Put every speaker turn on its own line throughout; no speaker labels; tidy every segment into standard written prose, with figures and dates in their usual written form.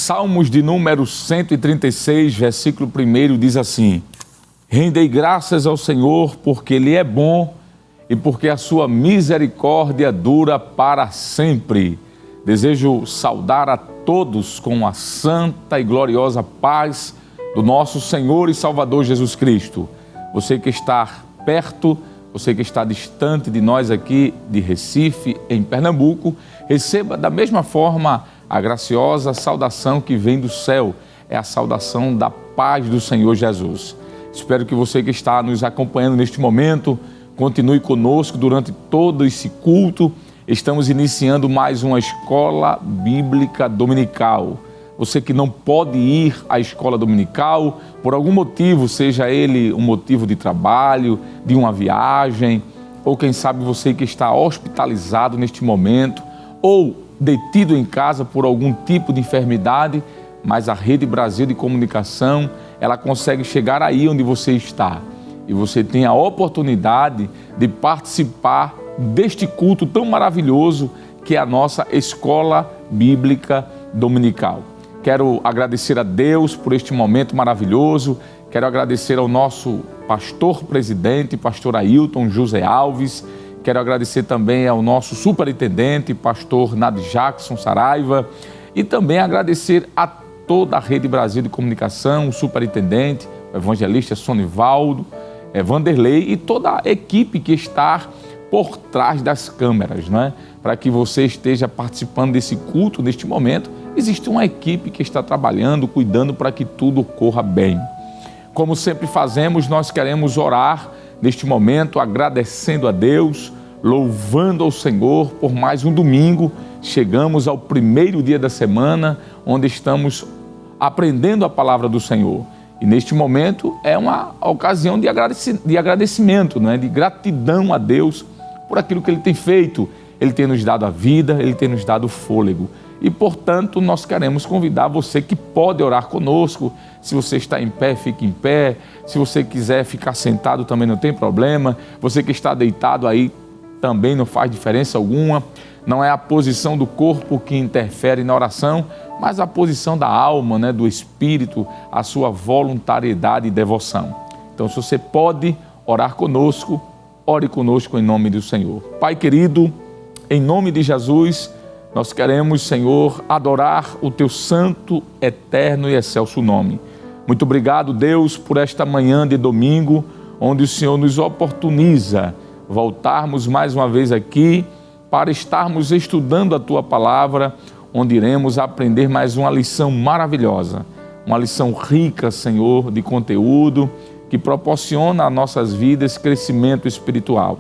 Salmos de número 136, versículo 1 diz assim: Rendei graças ao Senhor porque Ele é bom e porque a sua misericórdia dura para sempre. Desejo saudar a todos com a santa e gloriosa paz do nosso Senhor e Salvador Jesus Cristo. Você que está perto, você que está distante de nós aqui de Recife, em Pernambuco, receba da mesma forma a graciosa saudação que vem do céu. É a saudação da paz do Senhor Jesus. Espero que você que está nos acompanhando neste momento continue conosco durante todo esse culto. Estamos iniciando mais uma escola bíblica dominical. Você que não pode ir à escola dominical, por algum motivo, seja ele um motivo de trabalho, de uma viagem, ou quem sabe você que está hospitalizado neste momento, ou detido em casa por algum tipo de enfermidade, mas a Rede Brasil de Comunicação, ela consegue chegar aí onde você está. E você tem a oportunidade de participar deste culto tão maravilhoso que é a nossa Escola Bíblica Dominical. Quero agradecer a Deus por este momento maravilhoso, quero agradecer ao nosso pastor-presidente, pastor Ailton José Alves, quero agradecer também ao nosso superintendente, pastor Nadi Jackson Saraiva, e também agradecer a toda a Rede Brasil de Comunicação, o superintendente, o evangelista Sonivaldo, Vanderlei e toda a equipe que está por trás das câmeras, né? Para que você esteja participando desse culto neste momento, existe uma equipe que está trabalhando, cuidando para que tudo corra bem. Como sempre fazemos, nós queremos orar neste momento, agradecendo a Deus, louvando ao Senhor por mais um domingo. Chegamos ao primeiro dia da semana, onde estamos aprendendo a palavra do Senhor. E neste momento é uma ocasião de agradecimento, né? De gratidão a Deus por aquilo que Ele tem feito. Ele tem nos dado a vida, Ele tem nos dado o fôlego. E, portanto, nós queremos convidar você que pode orar conosco. Se você está em pé, fique em pé. Se você quiser ficar sentado, também não tem problema. Você que está deitado aí, também não faz diferença alguma. Não é a posição do corpo que interfere na oração, mas a posição da alma, né, do espírito, a sua voluntariedade e devoção. Então, se você pode orar conosco, ore conosco em nome do Senhor. Pai querido, em nome de Jesus, nós queremos, Senhor, adorar o Teu santo, eterno e excelso nome. Muito obrigado, Deus, por esta manhã de domingo, onde o Senhor nos oportuniza voltarmos mais uma vez aqui para estarmos estudando a Tua palavra, onde iremos aprender mais uma lição maravilhosa, uma lição rica, Senhor, de conteúdo, que proporciona a nossas vidas crescimento espiritual.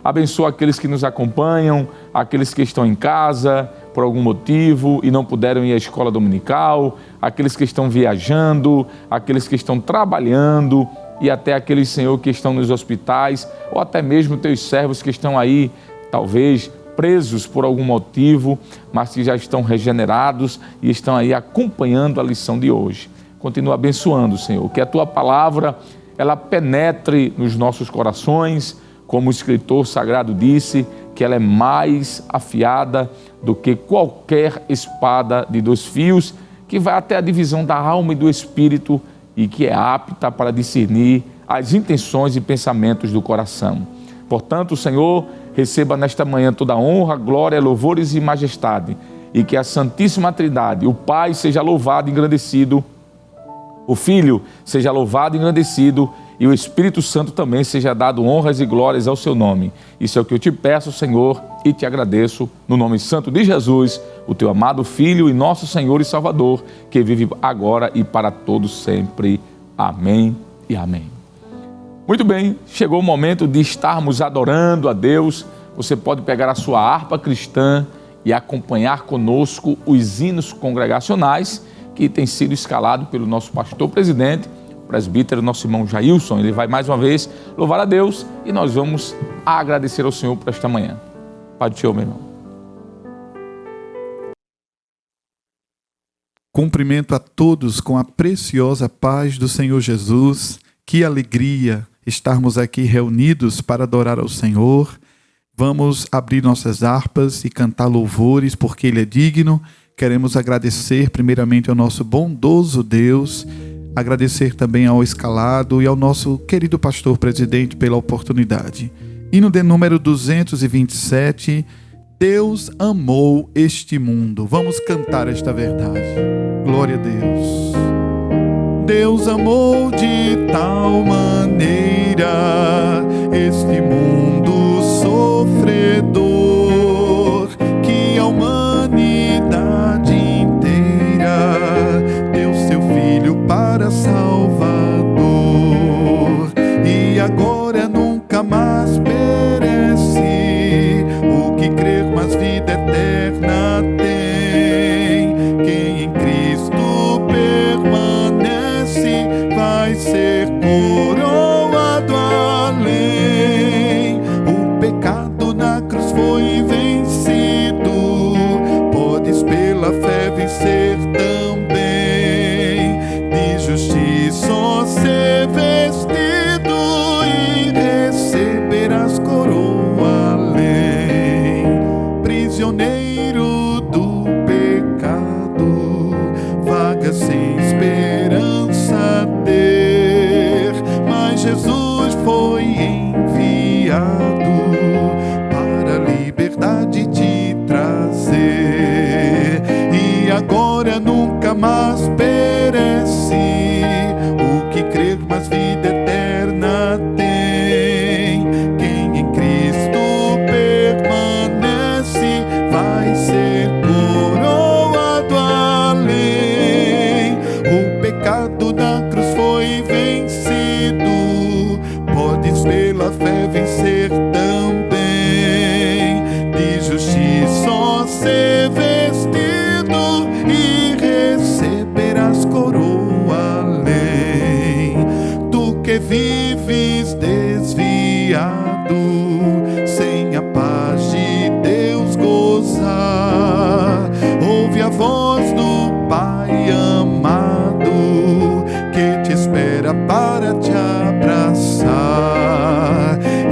Abençoa aqueles que nos acompanham, aqueles que estão em casa por algum motivo e não puderam ir à escola dominical, aqueles que estão viajando, aqueles que estão trabalhando e até aqueles, Senhor, que estão nos hospitais ou até mesmo Teus servos que estão aí, talvez, presos por algum motivo, mas que já estão regenerados e estão aí acompanhando a lição de hoje. Continua abençoando, Senhor, que a Tua palavra, ela penetre nos nossos corações, como o escritor sagrado disse, que ela é mais afiada do que qualquer espada de 2 fios, que vai até a divisão da alma e do espírito e que é apta para discernir as intenções e pensamentos do coração. Portanto, Senhor, receba nesta manhã toda a honra, glória, louvores e majestade, e que a Santíssima Trindade, o Pai, seja louvado e engrandecido, o Filho seja louvado e engrandecido, e o Espírito Santo também seja dado honras e glórias ao Seu nome. Isso é o que eu te peço, Senhor, e te agradeço, no nome santo de Jesus, o Teu amado Filho e nosso Senhor e Salvador, que vive agora e para todos sempre. Amém e amém. Muito bem, chegou o momento de estarmos adorando a Deus. Você pode pegar a sua harpa cristã e acompanhar conosco os hinos congregacionais que tem sido escalado pelo nosso pastor-presidente, o presbítero, nosso irmão Jailson. Ele vai mais uma vez louvar a Deus e nós vamos agradecer ao Senhor por esta manhã. Pai do Senhor, meu irmão.
Cumprimento a todos com a preciosa paz do Senhor Jesus. Que alegria estarmos aqui reunidos para adorar ao Senhor. Vamos abrir nossas harpas e cantar louvores, porque Ele é digno. Queremos agradecer primeiramente ao nosso bondoso Deus, agradecer também ao Escalado e ao nosso querido pastor presidente pela oportunidade. Hino de número 227, Deus amou este mundo. Vamos cantar esta verdade. Glória a Deus. Deus amou de tal maneira este mundo sofredor, que a humanidade inteira deu seu Filho para Salvador. E agora nunca mais perece o que crer, mas vida eterna tem. Quem em Cristo permanece vai ser coroado além. O pecado na cruz foi vencido, podes pela fé vencer também. De justiça ser vestido e receberás coroa além. Prisioneiro do pecado, vaga sem esperança ter, mas Jesus foi enviado para a liberdade te trazer. E agora nunca mais perece o que crer, mas vida eterna tem. Quem em Cristo permanece vai ser coroado além. O pecado na cruz foi vencido, podes pela fé vencer também. De justiça ser vestido e receberás coroa além. Tu que vives desviado, sem a paz de Deus gozar, ouve a voz do Pai amado que te espera para te abraçar.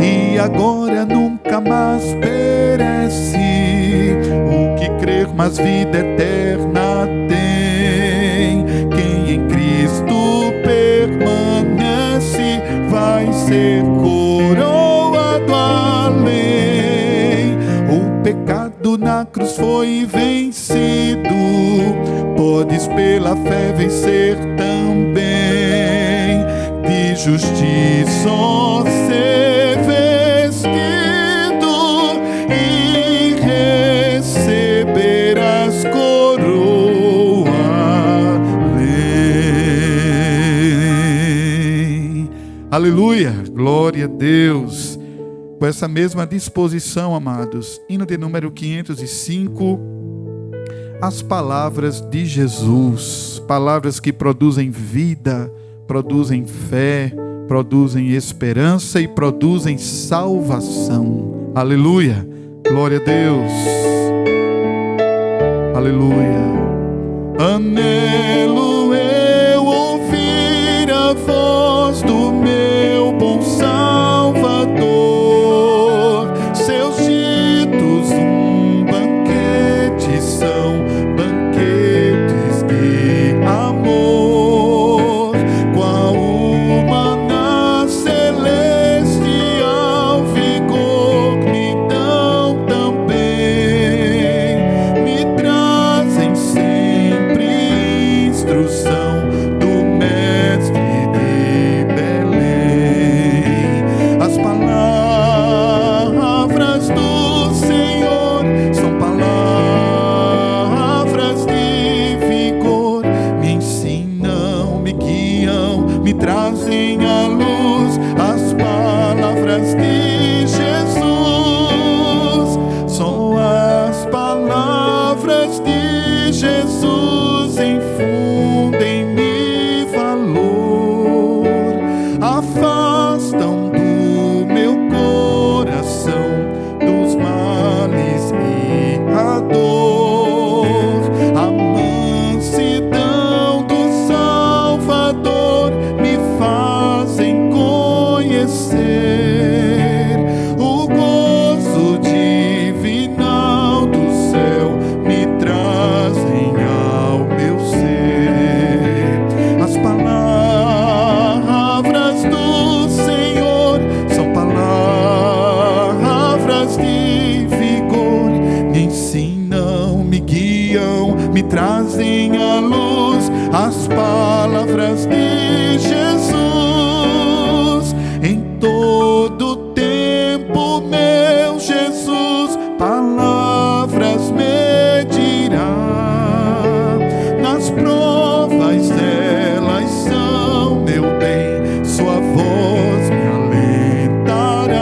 E agora nunca mais perece o que crer, mas vida eterna tem. Quem em Cristo permanece vai ser coroado além. O pecado na cruz foi vencido, podes pela fé vencer também. De justiça ser vestido e receberás coroa além. Aleluia, glória a Deus. Com essa mesma disposição, amados, hino de número 505, as palavras de Jesus, palavras que produzem vida, produzem fé, produzem esperança e produzem salvação. Aleluia, glória a Deus. Aleluia. Anelo eu ouvir a voz do meu bom Salvador. Seus ditos banquete são banquetes de amor. Qual o maná celestial vigor me dão também, me trazem sempre instrução do Mestre de Belém. As palavras do Senhor são palavras de vigor, me ensinam, me guiam, me trazem à luz. As palavras de Jesus são as palavras de Jesus, infundem-me valor, afastam do meu coração dos males e a dor. A mansidão do Salvador me fazem conhecer o gozo divinal do céu, me trazem me trazem à luz as palavras de Jesus. Em todo tempo, meu Jesus, palavras me dirá. Nas provas elas são meu bem, sua voz me alentará.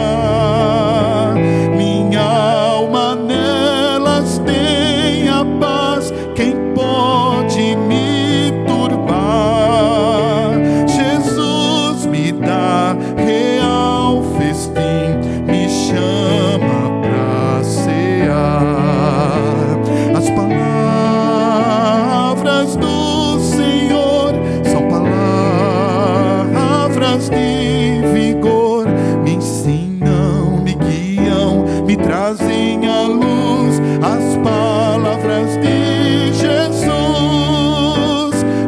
Minha alma nelas tem a paz, quem pode me turbar? Jesus me dá real festim, me chama pra cear. As palavras do Senhor são palavras de vigor, me ensinam, me guiam, me trazem à luz as palavras de Jesus.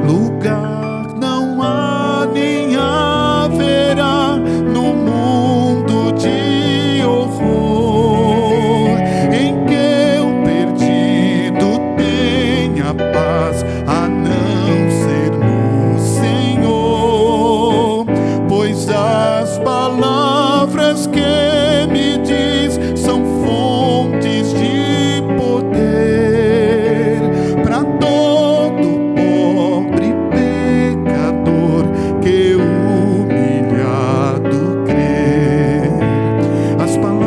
Lugar não há nem haverá no mundo de horror em que o perdido tenha paz, a não ser no Senhor. Pois as palavras que me diz são fontes de poder para todo pobre pecador que humilhado crê. As palavras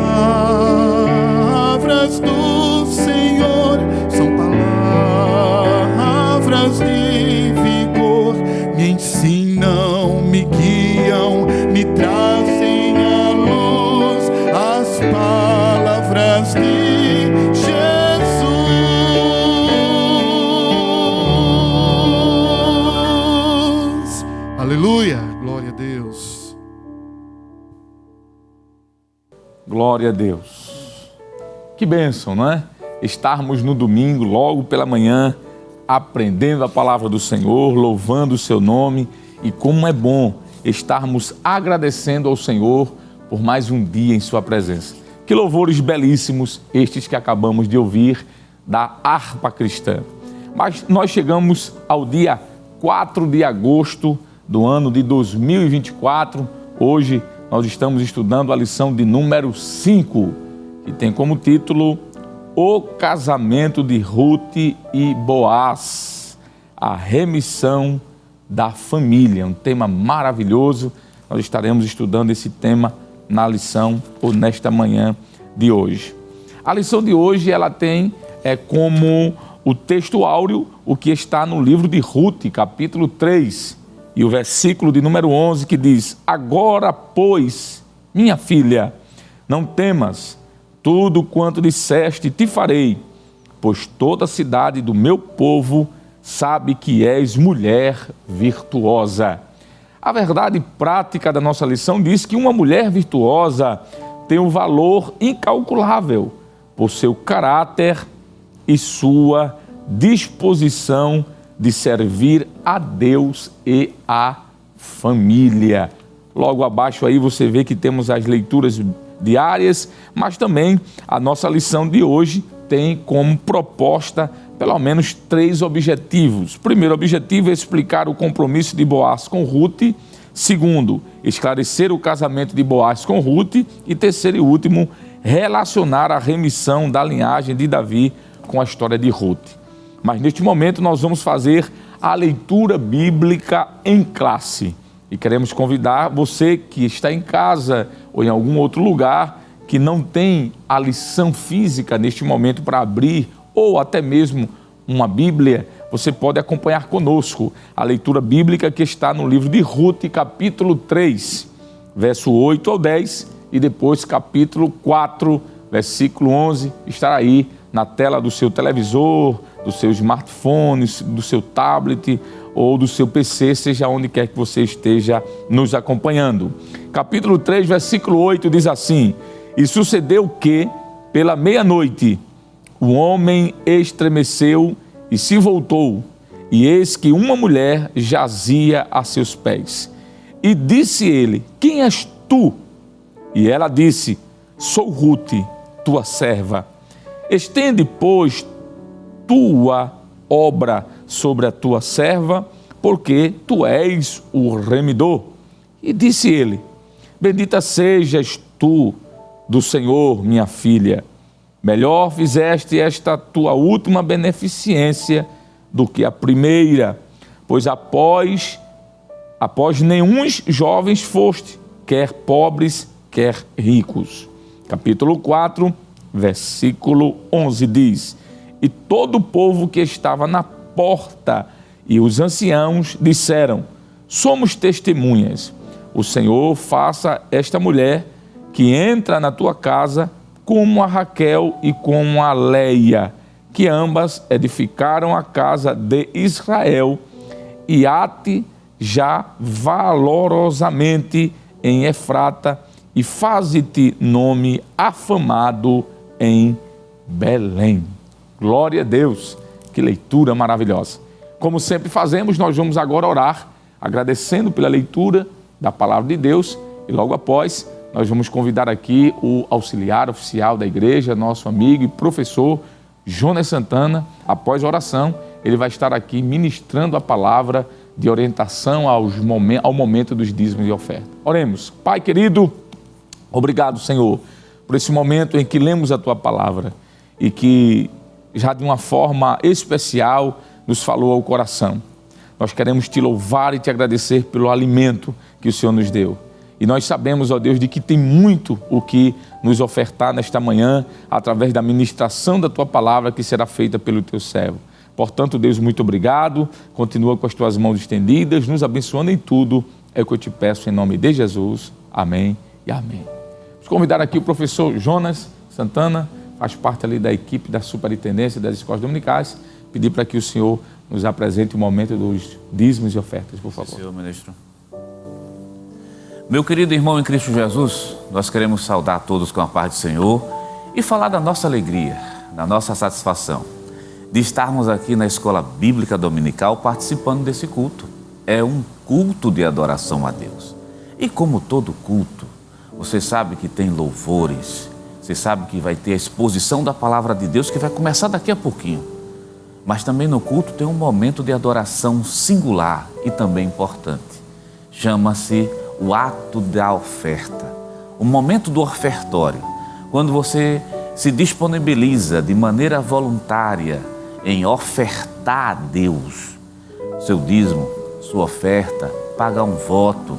do Senhor são palavras de vigor, me ensinam, me guiam, me trazem à luz as palavras de Jesus. Aleluia, glória a Deus.
Glória a Deus. Que bênção, não é? Estarmos no domingo, logo pela manhã, aprendendo a palavra do Senhor, louvando o seu nome, e como é bom estarmos agradecendo ao Senhor por mais um dia em sua presença. Que louvores belíssimos estes que acabamos de ouvir da harpa cristã. Mas nós chegamos ao dia 4 de agosto do ano de 2024. Hoje nós estamos estudando a lição de número 5, que tem como título O casamento de Ruth e Boaz, a remissão da família. Um tema maravilhoso. Nós estaremos estudando esse tema na lição ou nesta manhã de hoje. A lição de hoje ela tem como o texto áureo o que está no livro de Ruth, capítulo 3, e o versículo de número 11 que diz: Agora, pois, minha filha, não temas, tudo quanto disseste te farei, pois toda a cidade do meu povo sabe que és mulher virtuosa. A verdade prática da nossa lição diz que uma mulher virtuosa tem um valor incalculável por seu caráter e sua disposição de servir a Deus e a família. Logo abaixo aí você vê que temos as leituras diárias, mas também a nossa lição de hoje tem como proposta pelo menos 3 objetivos. O primeiro objetivo é explicar o compromisso de Boaz com Ruth. Segundo, esclarecer o casamento de Boaz com Ruth. E terceiro e último, relacionar a remissão da linhagem de Davi com a história de Ruth. Mas neste momento nós vamos fazer a leitura bíblica em classe. E queremos convidar você que está em casa ou em algum outro lugar que não tem a lição física neste momento para abrir, ou até mesmo uma Bíblia, você pode acompanhar conosco a leitura bíblica que está no livro de Ruth, capítulo 3, verso 8 ao 10, e depois capítulo 4, versículo 11, estará aí na tela do seu televisor, do seu smartphone, do seu tablet ou do seu PC, seja onde quer que você esteja nos acompanhando. Capítulo 3, versículo 8 diz assim: E sucedeu que, pela meia-noite, o homem estremeceu e se voltou, e eis que uma mulher jazia a seus pés. E disse ele: Quem és tu? E ela disse: Sou Ruth, tua serva. Estende, pois, tua obra sobre a tua serva, porque tu és o remidor. E disse ele: bendita sejas tu do Senhor, minha filha. Melhor fizeste esta tua última beneficência do que a primeira, pois após nenhuns jovens foste, quer pobres, quer ricos. Capítulo 4, versículo 11 diz: e todo o povo que estava na porta e os anciãos disseram: somos testemunhas. O Senhor faça esta mulher que entra na tua casa como a Raquel e como a Leia, que ambas edificaram a casa de Israel, e ate já valorosamente em Efrata, e faze-te nome afamado em Belém. Glória a Deus, que leitura maravilhosa. Como sempre fazemos, nós vamos agora orar, agradecendo pela leitura da palavra de Deus, e logo após nós vamos convidar aqui o auxiliar oficial da igreja, nosso amigo e professor Jonas Santana. Após a oração, ele vai estar aqui ministrando a palavra de orientação ao momento dos dízimos e ofertas. Oremos. Pai querido, obrigado, Senhor, por esse momento em que lemos a Tua palavra e que já de uma forma especial nos falou ao coração. Nós queremos Te louvar e Te agradecer pelo alimento que o Senhor nos deu. E nós sabemos, ó Deus, de que tem muito o que nos ofertar nesta manhã, através da ministração da Tua palavra que será feita pelo Teu servo. Portanto, Deus, muito obrigado. Continua com as Tuas mãos estendidas, nos abençoando em tudo. É o que eu Te peço em nome de Jesus. Amém e amém. Vamos convidar aqui o professor Jonas Santana, faz parte ali da equipe da Superintendência das Escolas Dominicais. Pedir para que o senhor nos apresente o momento dos dízimos e ofertas, por favor.
Sim, senhor ministro. Meu querido irmão em Cristo Jesus, nós queremos saudar todos com a paz do Senhor e falar da nossa alegria, da nossa satisfação de estarmos aqui na Escola Bíblica Dominical participando desse culto. É um culto de adoração a Deus. E como todo culto, você sabe que tem louvores, você sabe que vai ter a exposição da palavra de Deus que vai começar daqui a pouquinho. Mas também no culto tem um momento de adoração singular e também importante. Chama-se o ato da oferta, o momento do ofertório, quando você se disponibiliza de maneira voluntária em ofertar a Deus seu dízimo, sua oferta, pagar um voto.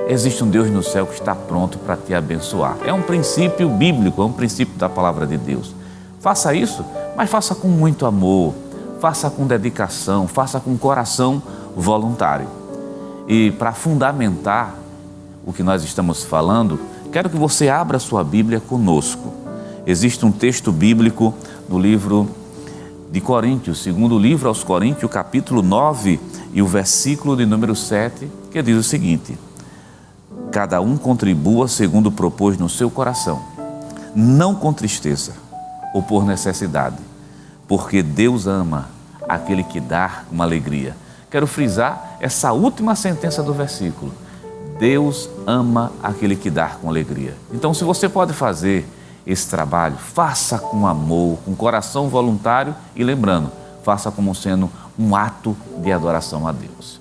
Existe um Deus no céu que está pronto para te abençoar. É um princípio bíblico, é um princípio da palavra de Deus. Faça isso, mas faça com muito amor, faça com dedicação, faça com coração voluntário. E para fundamentar o que nós estamos falando, quero que você abra sua Bíblia conosco. Existe um texto bíblico no livro de Coríntios, segundo livro aos Coríntios, o capítulo 9 e o versículo de número 7, que diz o seguinte: cada um contribua segundo propôs no seu coração, não com tristeza ou por necessidade, porque Deus ama aquele que dá com alegria. Quero frisar essa última sentença do versículo. Deus ama aquele que dá com alegria. Então, se você pode fazer esse trabalho, faça com amor, com coração voluntário e lembrando, faça como sendo um ato de adoração a Deus.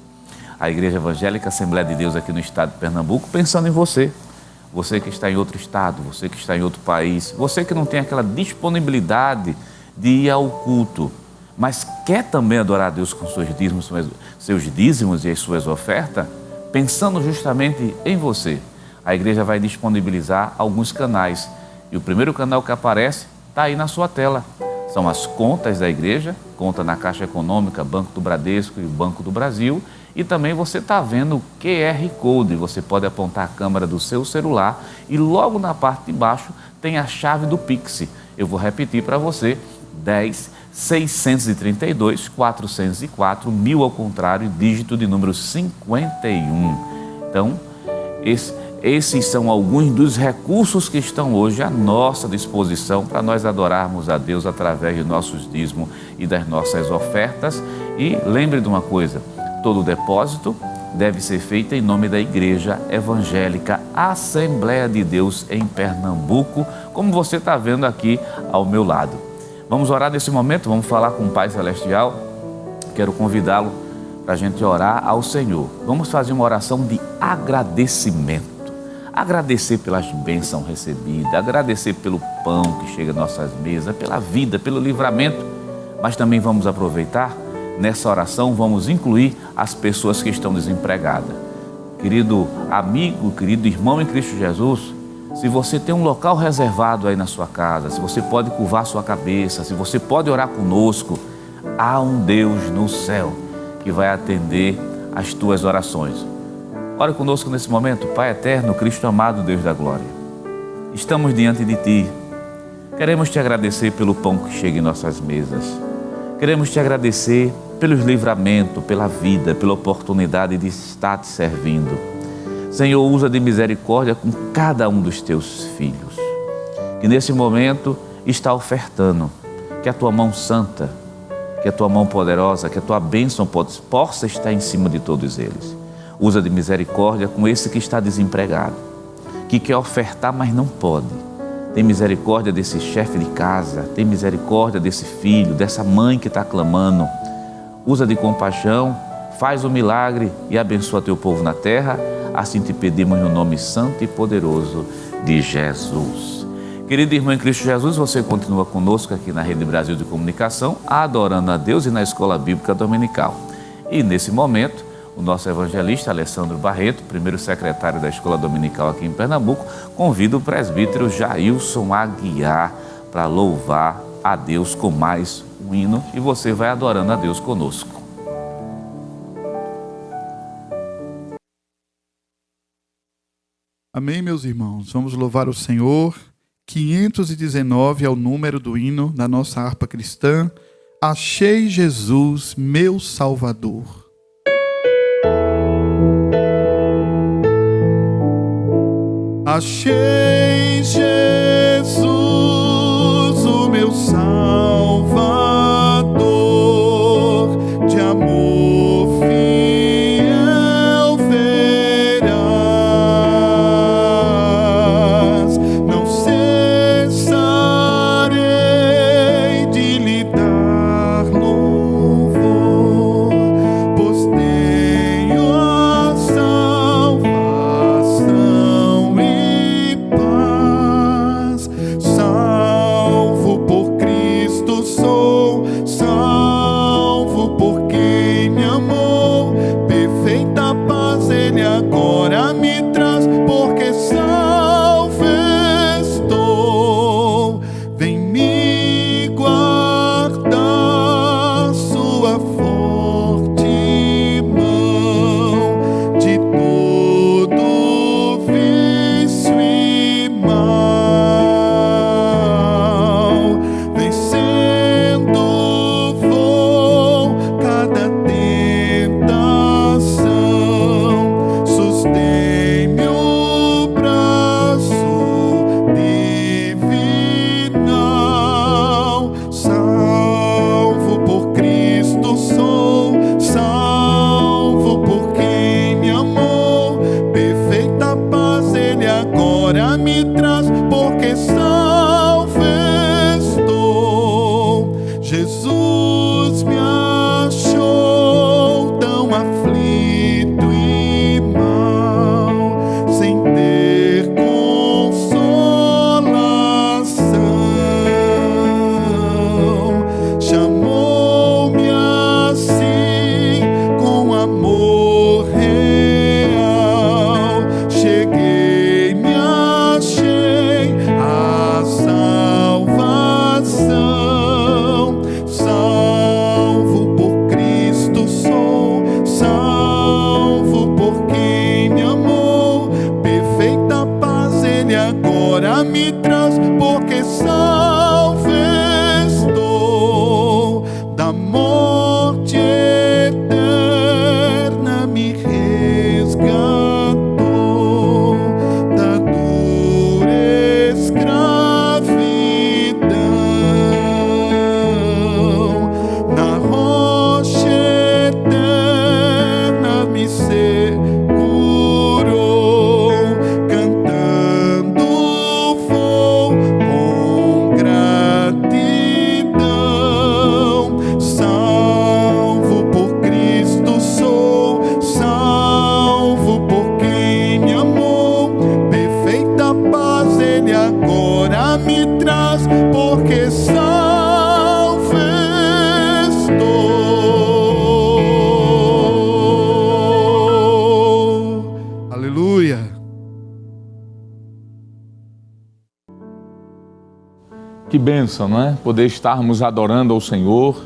A Igreja Evangélica Assembleia de Deus aqui no estado de Pernambuco, pensando em você, você que está em outro estado, você que está em outro país, você que não tem aquela disponibilidade de ir ao culto, mas quer também adorar a Deus com seus dízimos e as suas ofertas, pensando justamente em você, a igreja vai disponibilizar alguns canais. E o primeiro canal que aparece está aí na sua tela. São as contas da igreja, conta na Caixa Econômica, Banco do Bradesco e Banco do Brasil. E também você está vendo o QR Code. Você pode apontar a câmera do seu celular e logo na parte de baixo tem a chave do Pix. Eu vou repetir para você: 10.632.404, 1000 ao contrário, dígito de número 51. Então, esses são alguns dos recursos que estão hoje à nossa disposição para nós adorarmos a Deus através de nossos dízimos e das nossas ofertas. E lembre de uma coisa: todo depósito deve ser feito em nome da Igreja Evangélica Assembleia de Deus em Pernambuco, como você está vendo aqui ao meu lado. Vamos orar nesse momento, vamos falar com o Pai Celestial. quero convidá-lo para a gente orar ao Senhor. Vamos fazer uma oração de agradecimento. Agradecer pelas bênçãos recebidas, agradecer pelo pão que chega às nossas mesas, pela vida, pelo livramento. Mas também vamos aproveitar, nessa oração, vamos incluir as pessoas que estão desempregadas. Querido amigo, querido irmão em Cristo Jesus, se você tem um local reservado aí na sua casa, se você pode curvar sua cabeça, se você pode orar conosco, há um Deus no céu que vai atender as tuas orações. Ora conosco nesse momento. Pai eterno, Cristo amado, Deus da glória. Estamos diante de Ti. Queremos Te agradecer pelo pão que chega em nossas mesas. Queremos Te agradecer pelos livramentos, pela vida, pela oportunidade de estar Te servindo. Senhor, usa de misericórdia com cada um dos Teus filhos, que nesse momento está ofertando, que a Tua mão santa, que a Tua mão poderosa, que a Tua bênção possa estar em cima de todos eles. Usa de misericórdia com esse que está desempregado, que quer ofertar, mas não pode. Tem misericórdia desse chefe de casa, tem misericórdia desse filho, dessa mãe que está clamando. Usa de compaixão, faz o milagre e abençoa Teu povo na terra. Assim te pedimos no nome santo e poderoso de Jesus. Querido irmão em Cristo Jesus, você continua conosco aqui na Rede Brasil de Comunicação, adorando a Deus e na Escola Bíblica Dominical. E nesse momento, o nosso evangelista Alessandro Barreto, primeiro secretário da Escola Dominical aqui em Pernambuco, convida o presbítero Jailson Aguiar para louvar a Deus com mais um hino, e você vai adorando a Deus conosco.
Amém, meus irmãos. Vamos louvar o Senhor. 519 é o número do hino da nossa harpa cristã. Achei Jesus, meu Salvador. Achei Jesus, o meu Salvador, de amor fiel verás. Não cessarei de lhe dar louvor, pois tenho a salvação e paz. Salvo por Cristo sou, salvo por quem me amou. Perfeita paz Ele agora me traz, porque salvo estou. Vem me guardar sua forte mão de todo vício e mal. Vencendo vou cada tentação, sustém-me o braço divinal. Salvo por Cristo sou, salvo por quem me amou. Perfeita paz Ele agora me traz, porque salvo estou. Jesus me achou tão aflito e mal, sem ter consolação. Chamou-me assim com amor real. Cheguei, me achei a salvação. Salvo por Cristo sou, salvo por quem me amou. Perfeita paz Ele agora me traz, porque salvo estou. Da morte eterna me resgatou, da dura escravidão. Na rocha eterna me segurou, cantando vou salvestou. Aleluia.
Que bênção, não é? Poder estarmos adorando ao Senhor,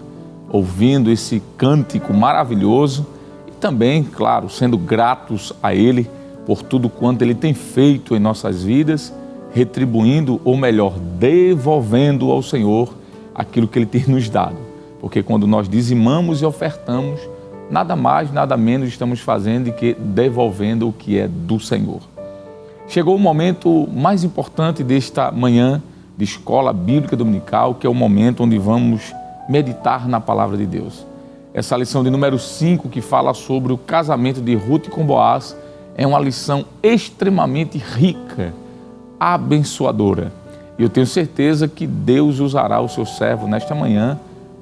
ouvindo esse cântico maravilhoso e também, claro, sendo gratos a Ele por tudo quanto Ele tem feito em nossas vidas, retribuindo, ou melhor, devolvendo ao Senhor aquilo que Ele tem nos dado. Porque quando nós dizimamos e ofertamos, nada mais, nada menos estamos fazendo do que devolvendo o que é do Senhor. Chegou o momento mais importante desta manhã de Escola Bíblica Dominical, que é o momento onde vamos meditar na Palavra de Deus. Essa lição de número 5, que fala sobre o casamento de Ruth com Boaz, é uma lição extremamente rica, abençoadora. E eu tenho certeza que Deus usará o seu servo nesta manhã,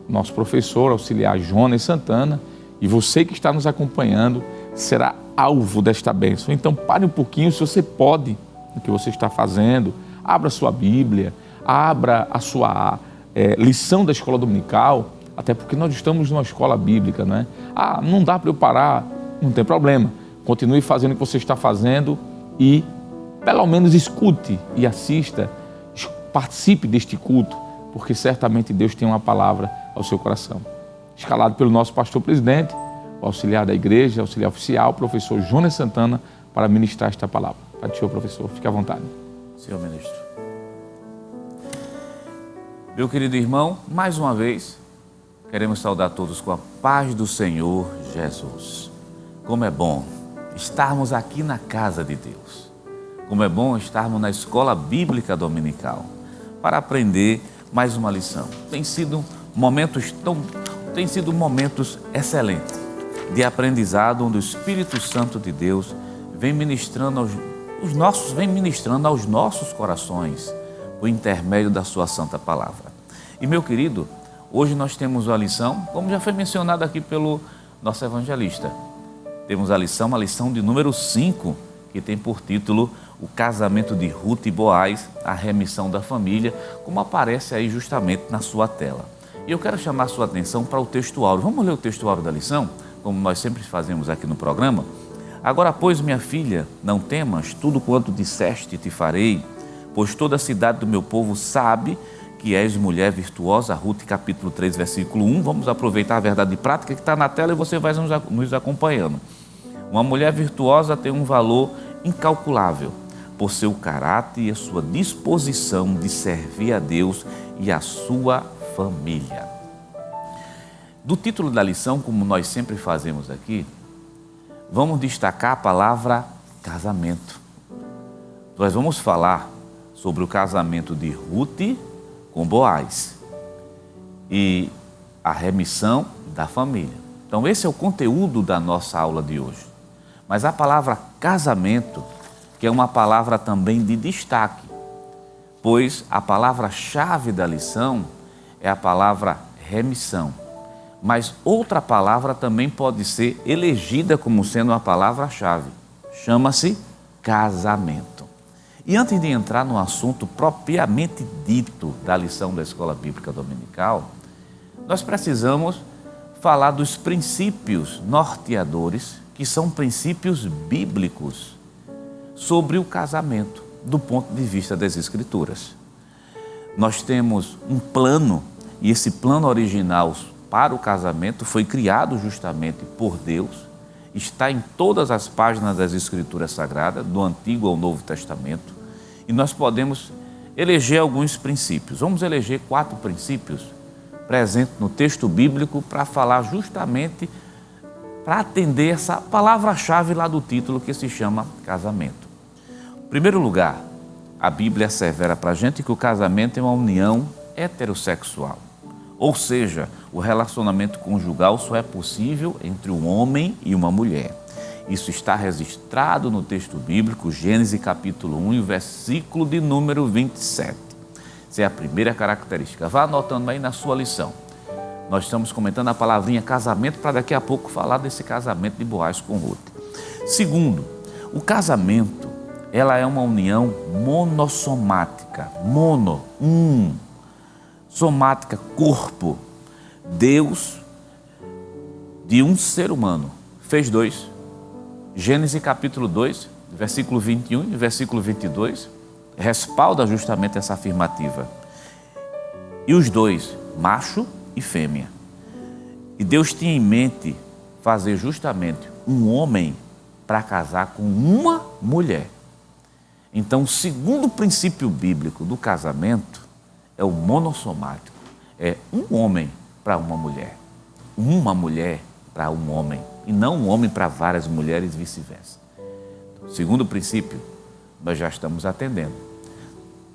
nosso professor auxiliar Jonas Santana, e você que está nos acompanhando será alvo desta bênção. Então pare um pouquinho, se você pode, o que você está fazendo, abra sua Bíblia, abra a sua lição da escola dominical, até porque nós estamos numa escola bíblica, não é? Ah, não dá para eu parar, não tem problema. Continue fazendo o que você está fazendo e pelo menos escute e assista, participe deste culto, porque certamente Deus tem uma palavra ao seu coração. Escalado pelo nosso pastor presidente, o auxiliar da igreja, auxiliar oficial, professor Jonas Santana, para ministrar esta palavra. Pai do Senhor, professor, fique à vontade.
Senhor ministro. Meu querido irmão, mais uma vez, queremos saudar todos com a paz do Senhor Jesus. Como é bom estarmos aqui na casa de Deus. Como é bom estarmos na Escola Bíblica Dominical para aprender mais uma lição. Tem sido momentos excelentes de aprendizado, onde o Espírito Santo de Deus vem ministrando aos nossos corações por intermédio da sua santa palavra. E meu querido, hoje nós temos uma lição, como já foi mencionado aqui pelo nosso evangelista. Temos a lição de número 5, que tem por título o casamento de Ruth e Boaz, a remissão da família, como aparece aí justamente na sua tela. E eu quero chamar a sua atenção para o texto áureo. Vamos ler o texto áureo da lição, como nós sempre fazemos aqui no programa? Agora, pois, minha filha, não temas, tudo quanto disseste te farei, pois toda a cidade do meu povo sabe que és mulher virtuosa. Ruth, capítulo 3, versículo 1. Vamos aproveitar a verdade prática que está na tela e você vai nos acompanhando. Uma mulher virtuosa tem um valor incalculável por seu caráter e a sua disposição de servir a Deus e a sua família. Do título da lição, como nós sempre fazemos aqui, vamos destacar a palavra casamento. Nós vamos falar sobre o casamento de Ruth com Boaz e a remissão da família. Então esse é o conteúdo da nossa aula de hoje. Mas a palavra casamento, que é uma palavra também de destaque, pois a palavra-chave da lição é a palavra remissão. Mas outra palavra também pode ser elegida como sendo uma palavra-chave. Chama-se casamento. E antes de entrar no assunto propriamente dito da lição da Escola Bíblica Dominical, nós precisamos falar dos princípios norteadores, que são princípios bíblicos, sobre o casamento, do ponto de vista das Escrituras. Nós temos um plano, e esse plano original para o casamento foi criado justamente por Deus, está em todas as páginas das Escrituras Sagradas, do Antigo ao Novo Testamento, e nós podemos eleger alguns princípios. Vamos eleger 4 princípios presentes no texto bíblico para falar justamente, para atender essa palavra-chave lá do título que se chama casamento. Em primeiro lugar, a Bíblia assevera para a gente que o casamento é uma união heterossexual. Ou seja, o relacionamento conjugal só é possível entre um homem e uma mulher. Isso está registrado no texto bíblico, Gênesis capítulo 1, versículo de número 27. Essa é a primeira característica. Vá anotando aí na sua lição. Nós estamos comentando a palavrinha casamento para daqui a pouco falar desse casamento de Boaz com Ruth. Segundo, o casamento, ela é uma união monossomática. somática, corpo. Deus, de um ser humano, fez dois. Gênesis capítulo 2, versículo 21 e versículo 22, respalda justamente essa afirmativa. E os dois, macho e fêmea. E Deus tinha em mente fazer justamente um homem para casar com uma mulher. Então, o segundo princípio bíblico do casamento é o monossomático. É um homem para uma mulher para um homem, e não um homem para várias mulheres e vice-versa. Segundo princípio, nós já estamos atendendo.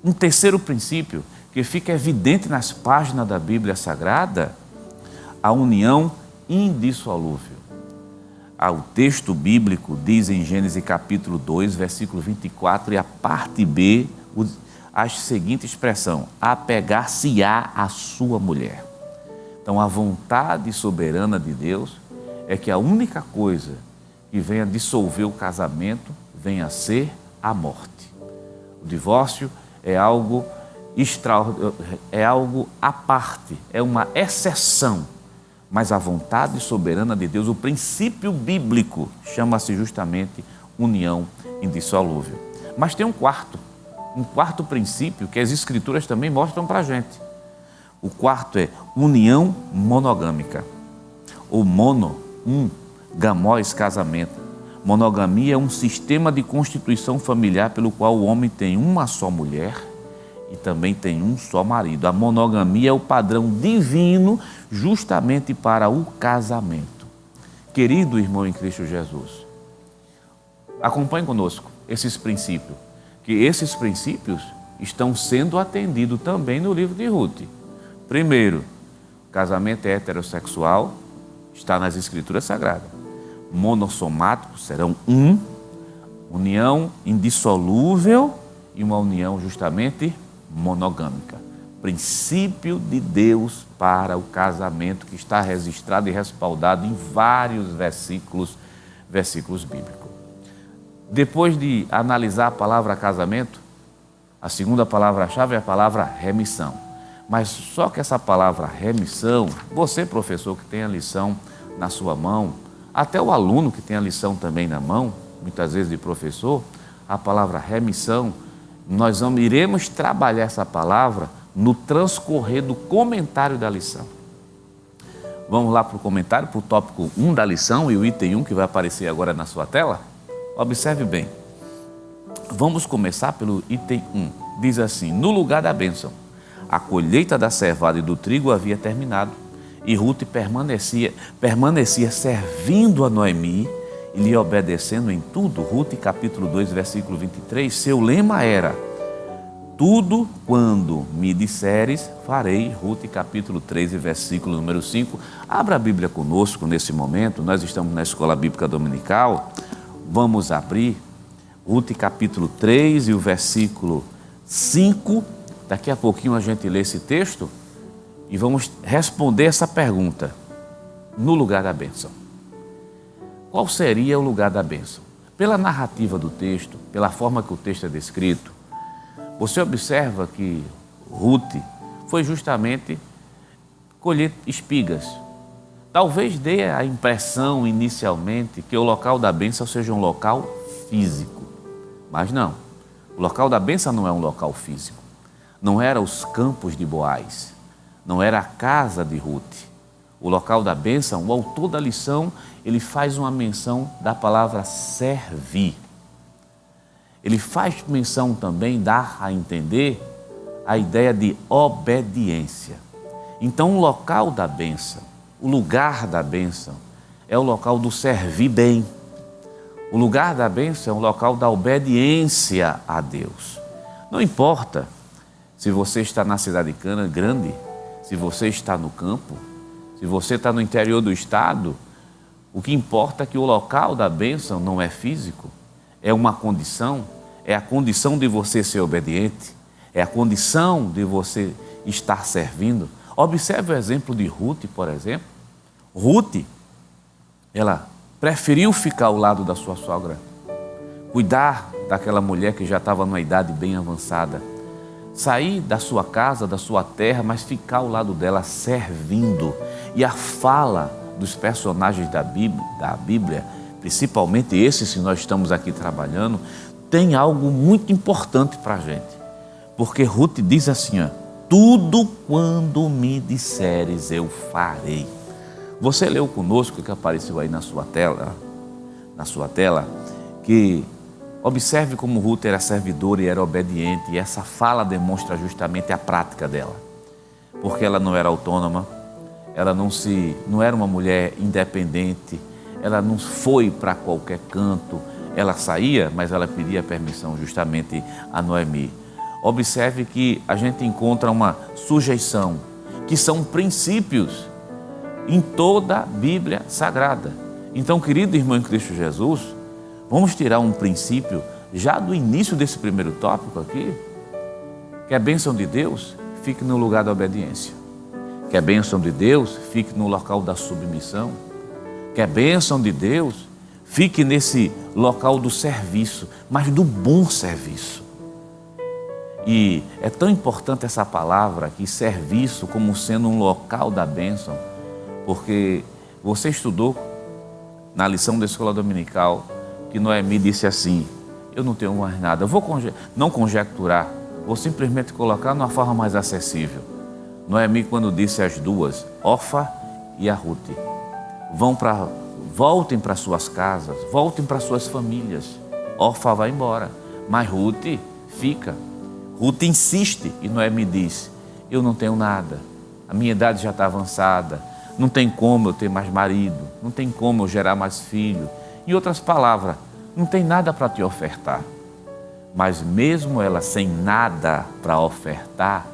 Um terceiro princípio, que fica evidente nas páginas da Bíblia Sagrada, a união indissolúvel. O texto bíblico diz em Gênesis capítulo 2, versículo 24, e a parte B, a seguinte expressão: apegar-se-á à sua mulher. Então, a vontade soberana de Deus é que a única coisa que venha dissolver o casamento venha a ser a morte. O divórcio é algo é algo à parte, é uma exceção. Mas a vontade soberana de Deus, o princípio bíblico, chama-se justamente união indissolúvel. Mas tem um quarto princípio que as Escrituras também mostram para a gente. O quarto é união monogâmica. O mono, gamós, casamento. Monogamia é um sistema de constituição familiar pelo qual o homem tem uma só mulher e também tem um só marido. A monogamia é o padrão divino justamente para o casamento. Querido irmão em Cristo Jesus, acompanhe conosco esses princípios, que esses princípios estão sendo atendidos também no livro de Ruth. Primeiro, casamento heterossexual está nas Escrituras Sagradas. Monossomáticos serão união indissolúvel e uma união justamente monogâmica. Princípio de Deus para o casamento que está registrado e respaldado em vários versículos bíblicos. Depois de analisar a palavra casamento, a segunda palavra-chave é a palavra remissão. Mas só que essa palavra remissão, você, professor, que tem a lição na sua mão, até o aluno que tem a lição também na mão, muitas vezes de professor, a palavra remissão, nós iremos trabalhar essa palavra no transcorrer do comentário da lição. Vamos lá para o comentário, para o tópico 1 da lição e o item 1 que vai aparecer agora na sua tela? Observe bem. Vamos começar pelo item 1. Diz assim: no lugar da bênção, a colheita da cevada e do trigo havia terminado, e Ruth permanecia servindo a Noemi e lhe obedecendo em tudo. Ruth, capítulo 2, versículo 23, seu lema era: tudo quando me disseres, farei. Ruth, capítulo 3, versículo número 5. Abra a Bíblia conosco nesse momento, nós estamos na Escola Bíblica Dominical. Vamos abrir Ruth, capítulo 3 e o versículo 5. Daqui a pouquinho a gente lê esse texto e vamos responder essa pergunta: no lugar da bênção. Qual seria o lugar da bênção? Pela narrativa do texto, pela forma que o texto é descrito, você observa que Ruth foi justamente colher espigas. Talvez dê a impressão inicialmente que o local da bênção seja um local físico, mas não. O local da bênção não é um local físico. Não era os campos de Boaz, não era a casa de Ruth. O local da bênção, o autor da lição, ele faz uma menção da palavra servir. Ele faz menção também, dá a entender, a ideia de obediência. Então, o local da bênção, o lugar da bênção, é o local do servir bem. O lugar da bênção é o local da obediência a Deus. Não importa se você está na cidade grande, se você está no campo, se você está no interior do estado, o que importa é que o local da bênção não é físico, é uma condição, é a condição de você ser obediente, é a condição de você estar servindo. Observe o exemplo de Ruth, por exemplo. Ruth, ela preferiu ficar ao lado da sua sogra, cuidar daquela mulher que já estava numa idade bem avançada. sair da sua casa, da sua terra, mas ficar ao lado dela servindo. E a fala dos personagens da Bíblia, principalmente esses que nós estamos aqui trabalhando, tem algo muito importante para a gente. Porque Ruth diz assim, ó, tudo quando me disseres eu farei. Você leu conosco o que apareceu aí na sua tela, que observe como Ruth era servidora e era obediente, e essa fala demonstra justamente a prática dela. Porque ela não era autônoma, ela não era uma mulher independente, ela não foi para qualquer canto, ela saía, mas ela pedia permissão justamente a Noemi. Observe que a gente encontra uma sujeição, que são princípios em toda a Bíblia Sagrada. Então, querido irmão em Cristo Jesus, vamos tirar um princípio já do início desse primeiro tópico aqui, que a bênção de Deus fique no lugar da obediência, que a bênção de Deus fique no local da submissão, que a bênção de Deus fique nesse local do serviço, mas do bom serviço. E é tão importante essa palavra aqui, serviço, como sendo um local da bênção, porque você estudou na lição da escola dominical que Noemi disse assim, eu não tenho mais nada, eu vou não conjecturar, vou simplesmente colocar de uma forma mais acessível. Noemi, quando disse as duas, Orfa e a Ruth, voltem para suas casas, voltem para suas famílias. Orfa vai embora, mas Ruth fica. Ruth insiste e Noemi diz, eu não tenho nada, a minha idade já está avançada, não tem como eu ter mais marido, não tem como eu gerar mais filho. Em outras palavras, não tem nada para te ofertar. Mas mesmo ela sem nada para ofertar,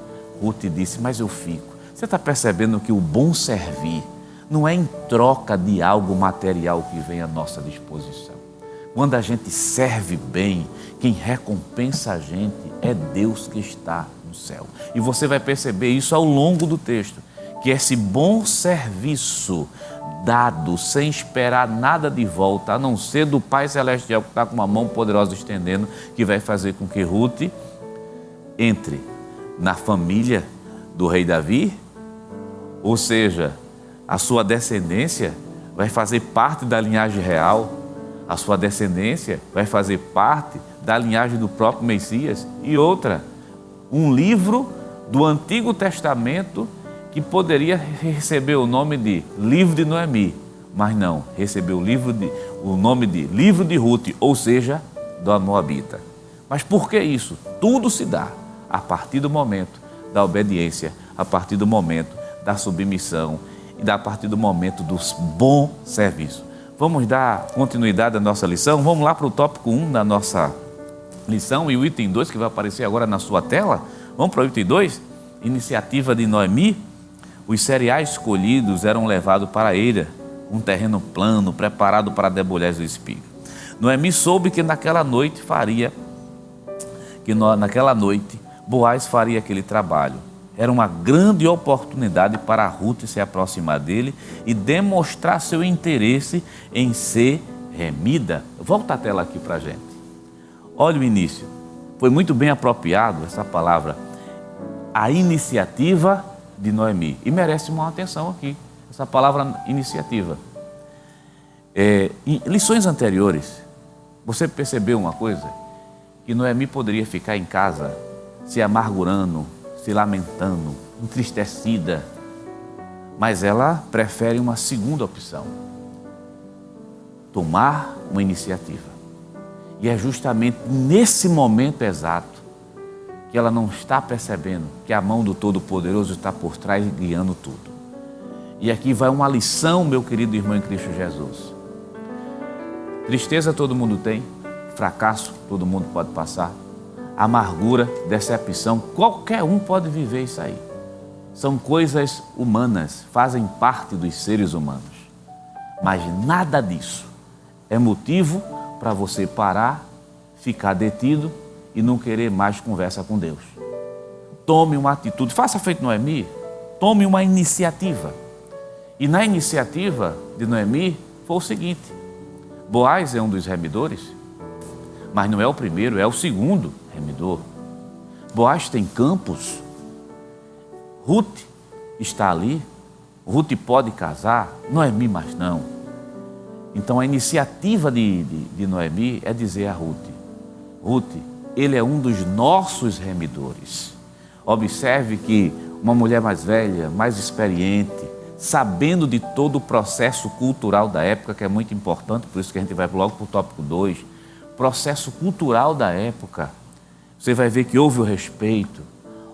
Ruth disse, mas eu fico. Você está percebendo que o bom servir não é em troca de algo material que vem à nossa disposição. Quando a gente serve bem, quem recompensa a gente é Deus que está no céu. E você vai perceber isso ao longo do texto, que esse bom serviço dado sem esperar nada de volta, a não ser do Pai Celestial que está com uma mão poderosa estendendo, que vai fazer com que Ruth entre na família do rei Davi, ou seja, a sua descendência vai fazer parte da linhagem real, a sua descendência vai fazer parte da linhagem do próprio Messias. E outra, um livro do Antigo Testamento que poderia receber o nome de Livro de Noemi, mas não, recebeu o nome de Livro de Ruth, ou seja, da Moabita. Mas por que isso? Tudo se dá a partir do momento da obediência, a partir do momento da submissão e a partir do momento do bom serviço. Vamos dar continuidade à nossa lição? Vamos lá para o tópico 1 da nossa lição e o item 2 que vai aparecer agora na sua tela. Vamos para o item 2? Iniciativa de Noemi. Os cereais colhidos eram levados para a eira, um terreno plano, preparado para debulhar o espigo. Noemi soube que naquela noite Boaz faria aquele trabalho. Era uma grande oportunidade para Ruth se aproximar dele e demonstrar seu interesse em ser remida. Volta a tela aqui para a gente. Olha o início. Foi muito bem apropriado essa palavra, a iniciativa de Noemi. E merece uma atenção aqui, essa palavra iniciativa. Em lições anteriores, você percebeu uma coisa? Que Noemi poderia ficar em casa se amargurando, se lamentando, entristecida, mas ela prefere uma segunda opção, tomar uma iniciativa. E é justamente nesse momento exato que ela não está percebendo que a mão do Todo-Poderoso está por trás guiando tudo. E aqui vai uma lição, meu querido irmão em Cristo Jesus. Tristeza todo mundo tem, fracasso todo mundo pode passar, amargura, decepção, qualquer um pode viver isso aí. São coisas humanas, fazem parte dos seres humanos. Mas nada disso é motivo para você parar, ficar detido e não querer mais conversa com Deus. Tome uma atitude, faça feito Noemi, tome uma iniciativa. E na iniciativa de Noemi foi o seguinte: Boaz é um dos remidores, mas não é o primeiro, é o segundo remidor. Boaz tem campos, Ruth está ali, Ruth pode casar, Noemi mais não. Então a iniciativa de Noemi é dizer a Ruth, Ruth, ele é um dos nossos remidores. Observe que uma mulher mais velha, mais experiente, sabendo de todo o processo cultural da época, que é muito importante, por isso que a gente vai logo para o tópico 2, processo cultural da época, você vai ver que houve o respeito,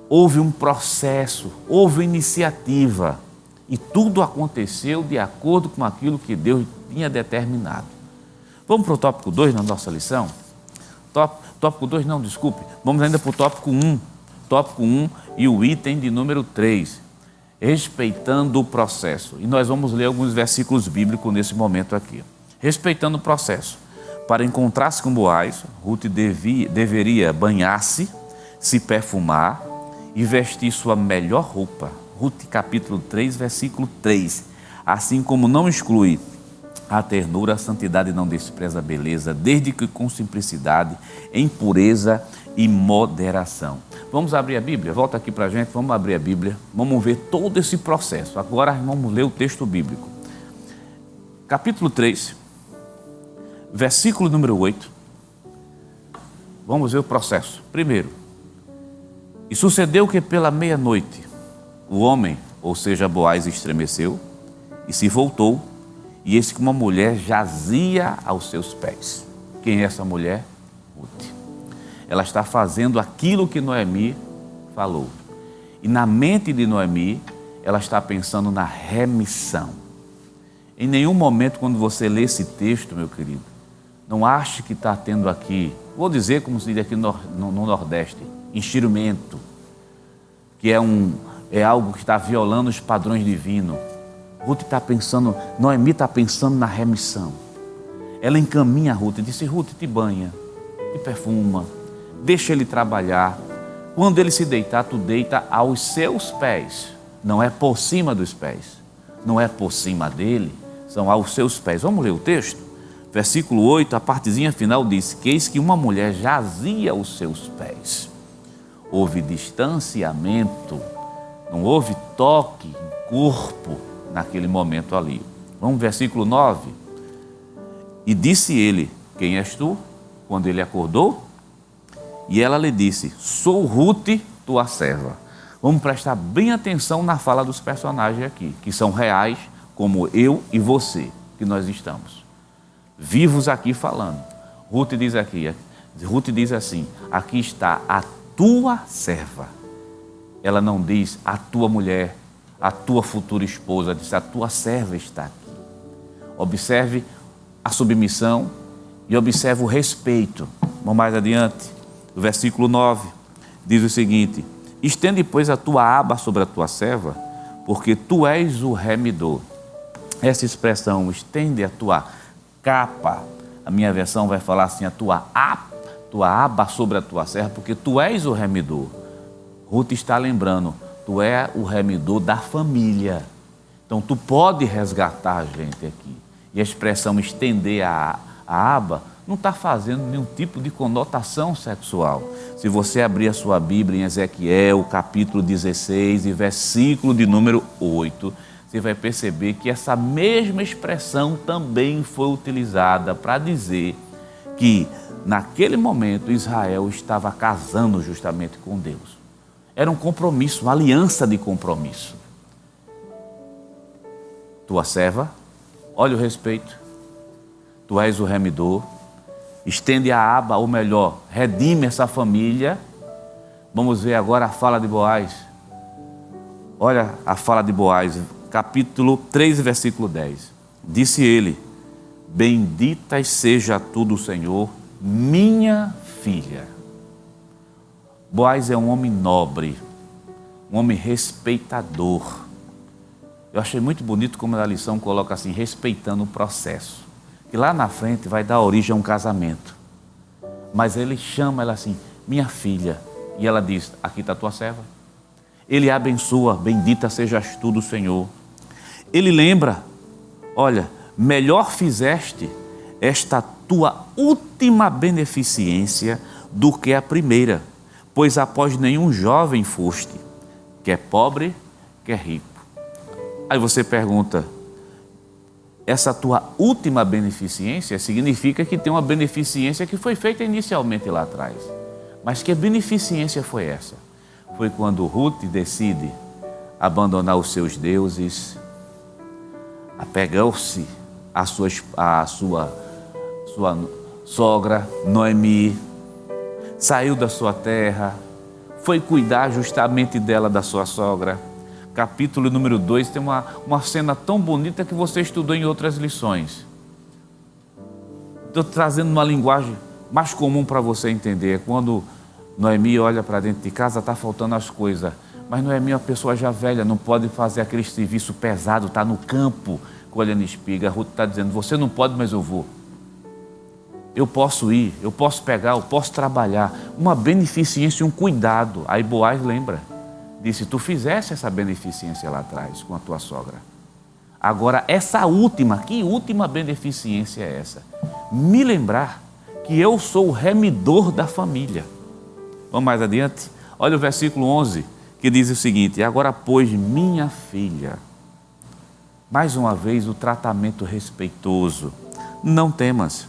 houve um processo, houve iniciativa, e tudo aconteceu de acordo com aquilo que Deus tinha determinado. Vamos para o tópico 2 na nossa lição? Tópico 2 não, desculpe, vamos ainda para o tópico 1. Tópico 1 e o item de número 3, respeitando o processo. E nós vamos ler alguns versículos bíblicos nesse momento aqui. Respeitando o processo. Para encontrar-se com Boaz, Ruth deveria banhar-se, se perfumar e vestir sua melhor roupa. Ruth capítulo 3, versículo 3. Assim como não exclui a ternura, a santidade não despreza a beleza, desde que com simplicidade, em pureza e moderação. Vamos abrir a Bíblia? Volta aqui para a gente, vamos abrir a Bíblia, vamos ver todo esse processo. Agora vamos ler o texto bíblico. Capítulo 3, versículo número 8. Vamos ver o processo. Primeiro, e sucedeu que pela meia-noite o homem, ou seja, Boaz, estremeceu e se voltou, e eis que uma mulher jazia aos seus pés. Quem é essa mulher? Ruth. Ela está fazendo aquilo que Noemi falou. E na mente de Noemi, ela está pensando na remissão. Em nenhum momento, quando você lê esse texto, meu querido, não ache que está tendo aqui, vou dizer como se diz aqui no Nordeste, enxerumento, que é algo que está violando os padrões divinos. Ruth está pensando, Noemi está pensando na remissão. Ela encaminha a Ruth e disse, Ruth, te banha, te perfuma, deixa ele trabalhar. Quando ele se deitar, tu deita aos seus pés. Não é por cima dos pés, não é por cima dele, são aos seus pés. Vamos ler o texto? Versículo 8, a partezinha final diz, que eis que uma mulher jazia aos seus pés. Houve distanciamento, não houve toque em corpo naquele momento ali. Vamos, versículo 9. E disse ele, quem és tu? Quando ele acordou, e ela lhe disse, sou Ruth, tua serva. Vamos prestar bem atenção na fala dos personagens aqui, que são reais, como eu e você, que nós estamos vivos aqui falando. Ruth diz assim, aqui está a tua serva. Ela não diz a tua mulher, a tua futura esposa, diz a tua serva está aqui. Observe a submissão e observe o respeito. Vamos mais adiante. O versículo 9 diz o seguinte, estende, pois, a tua aba sobre a tua serva, porque tu és o remidor. Essa expressão, estende a tua capa, a minha versão vai falar assim, a tua aba sobre a tua serva, porque tu és o remidor. Ruth está lembrando, tu é o remidor da família. Então tu pode resgatar a gente aqui. E a expressão estender a aba não está fazendo nenhum tipo de conotação sexual. Se você abrir a sua Bíblia em Ezequiel, capítulo 16 e versículo de número 8, você vai perceber que essa mesma expressão também foi utilizada para dizer que naquele momento Israel estava casando justamente com Deus. Era um compromisso, uma aliança de compromisso. Tua serva, olha o respeito, tu és o remidor, estende a aba, ou melhor, redime essa família. Vamos ver agora a fala de Boaz. Olha a fala de Boaz, capítulo 3, versículo 10. Disse ele, benditas seja tu do Senhor, minha filha. Boaz é um homem nobre, um homem respeitador. Eu achei muito bonito como a lição coloca assim, respeitando o processo. Que lá na frente vai dar origem a um casamento. Mas ele chama ela assim, minha filha. E ela diz, aqui está a tua serva. Ele a abençoa, bendita sejas tu do Senhor. Ele lembra, olha, melhor fizeste esta tua última beneficência do que a primeira, pois após nenhum jovem foste, quer pobre, quer rico. Aí você pergunta, essa tua última beneficência significa que tem uma beneficência que foi feita inicialmente lá atrás. Mas que beneficência foi essa? Foi quando Ruth decide abandonar os seus deuses, apegou-se à sua sogra, Noemi, saiu da sua terra, foi cuidar justamente dela, da sua sogra. Capítulo número 2 tem uma cena tão bonita que você estudou em outras lições. Estou trazendo uma linguagem mais comum para você entender. Quando Noemi olha para dentro de casa, está faltando as coisas. Mas Noemi é uma pessoa já velha, não pode fazer aquele serviço pesado, está no campo colhendo espiga. A Ruth está dizendo, você não pode, mas eu vou. Eu posso ir, eu posso pegar, eu posso trabalhar. Uma beneficência, um cuidado. Aí Boaz lembra, disse, tu fizeste essa beneficência lá atrás com a tua sogra. Agora, essa última, que última beneficência é essa? Me lembrar que eu sou o remidor da família. Vamos mais adiante? Olha o versículo 11, que diz o seguinte, agora, pois, minha filha, mais uma vez o tratamento respeitoso, não temas.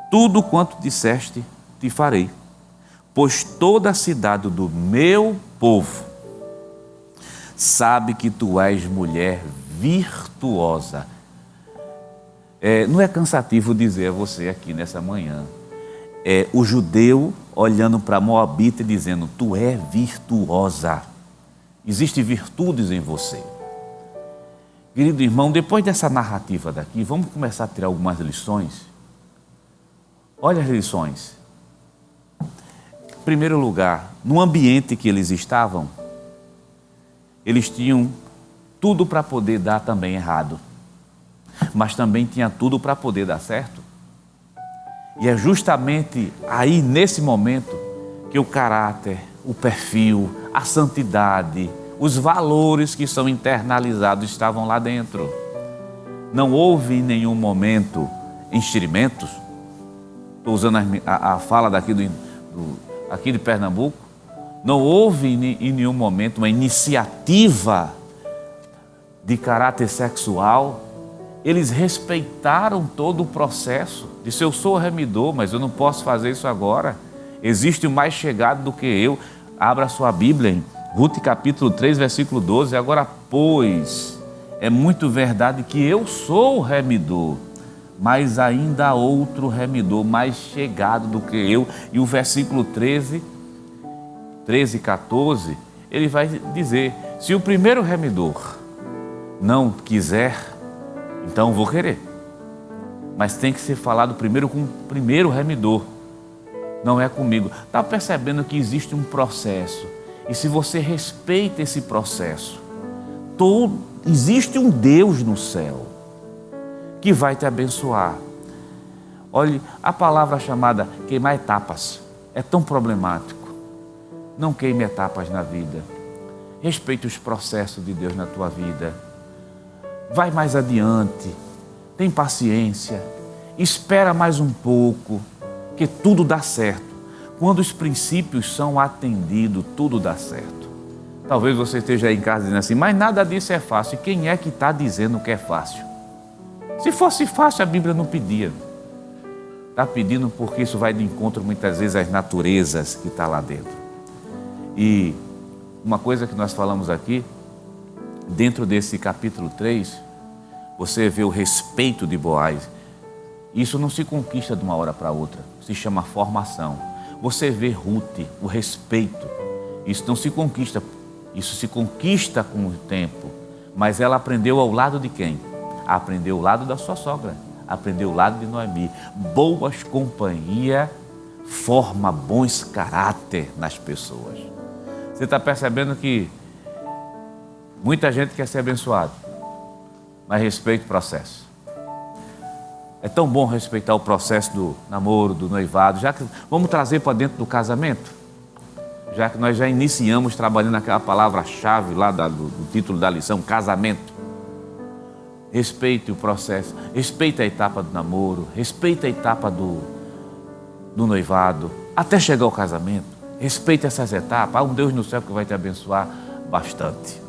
Tudo quanto disseste, te farei, pois toda a cidade do meu povo sabe que tu és mulher virtuosa. Não é cansativo dizer a você aqui nessa manhã, o judeu olhando para Moabita e dizendo, tu é virtuosa, existem virtudes em você. Querido irmão, depois dessa narrativa daqui, vamos começar a tirar algumas lições. Olha as lições. Em primeiro lugar, no ambiente que eles estavam, eles tinham tudo para poder dar também errado, mas também tinha tudo para poder dar certo. E é justamente aí, nesse momento, que o caráter, o perfil, a santidade, os valores que são internalizados estavam lá dentro. Não houve em nenhum momento enxerimentos. Estou usando a fala daqui aqui de Pernambuco. Não houve em nenhum momento uma iniciativa de caráter sexual. Eles respeitaram todo o processo. Disse, eu sou o remidor, mas eu não posso fazer isso agora. Existe um mais chegado do que eu. Abra sua Bíblia em Ruth capítulo 3, versículo 12. Agora, pois, é muito verdade que eu sou o remidor, mas ainda há outro remidor mais chegado do que eu. E o versículo 13 e 14, ele vai dizer, se o primeiro remidor não quiser, então vou querer. Mas tem que ser falado primeiro com o primeiro remidor, não é comigo. Está percebendo que existe um processo, e se você respeita esse processo, existe um Deus no céu que vai te abençoar. Olhe, a palavra chamada queimar etapas é tão problemático. Não queime etapas na vida. Respeite os processos de Deus na tua vida. Vai mais adiante. Tem paciência. Espera mais um pouco, que tudo dá certo. Quando os princípios são atendidos, tudo dá certo. Talvez você esteja aí em casa dizendo assim, mas nada disso é fácil. E quem é que está dizendo que é fácil? Se fosse fácil, a Bíblia não pedia. Está pedindo porque isso vai de encontro muitas vezes às naturezas que está lá dentro. E uma coisa que nós falamos aqui, dentro desse capítulo 3, você vê o respeito de Boaz. Isso não se conquista de uma hora para outra, se chama formação. Você vê Ruth, o respeito, isso não se conquista, isso se conquista com o tempo. Mas ela aprendeu ao lado de quem? Aprendeu ao lado da sua sogra, aprendeu ao lado de Noemi. Boas companhias forma bons caráter nas pessoas. Você está percebendo que muita gente quer ser abençoado, mas respeita o processo. É tão bom respeitar o processo do namoro, do noivado, já que vamos trazer para dentro do casamento, já que nós já iniciamos trabalhando aquela palavra-chave lá do título da lição, casamento. Respeite o processo, respeite a etapa do namoro, respeite a etapa do noivado, até chegar ao casamento. Respeite essas etapas. Há um Deus no céu que vai te abençoar bastante.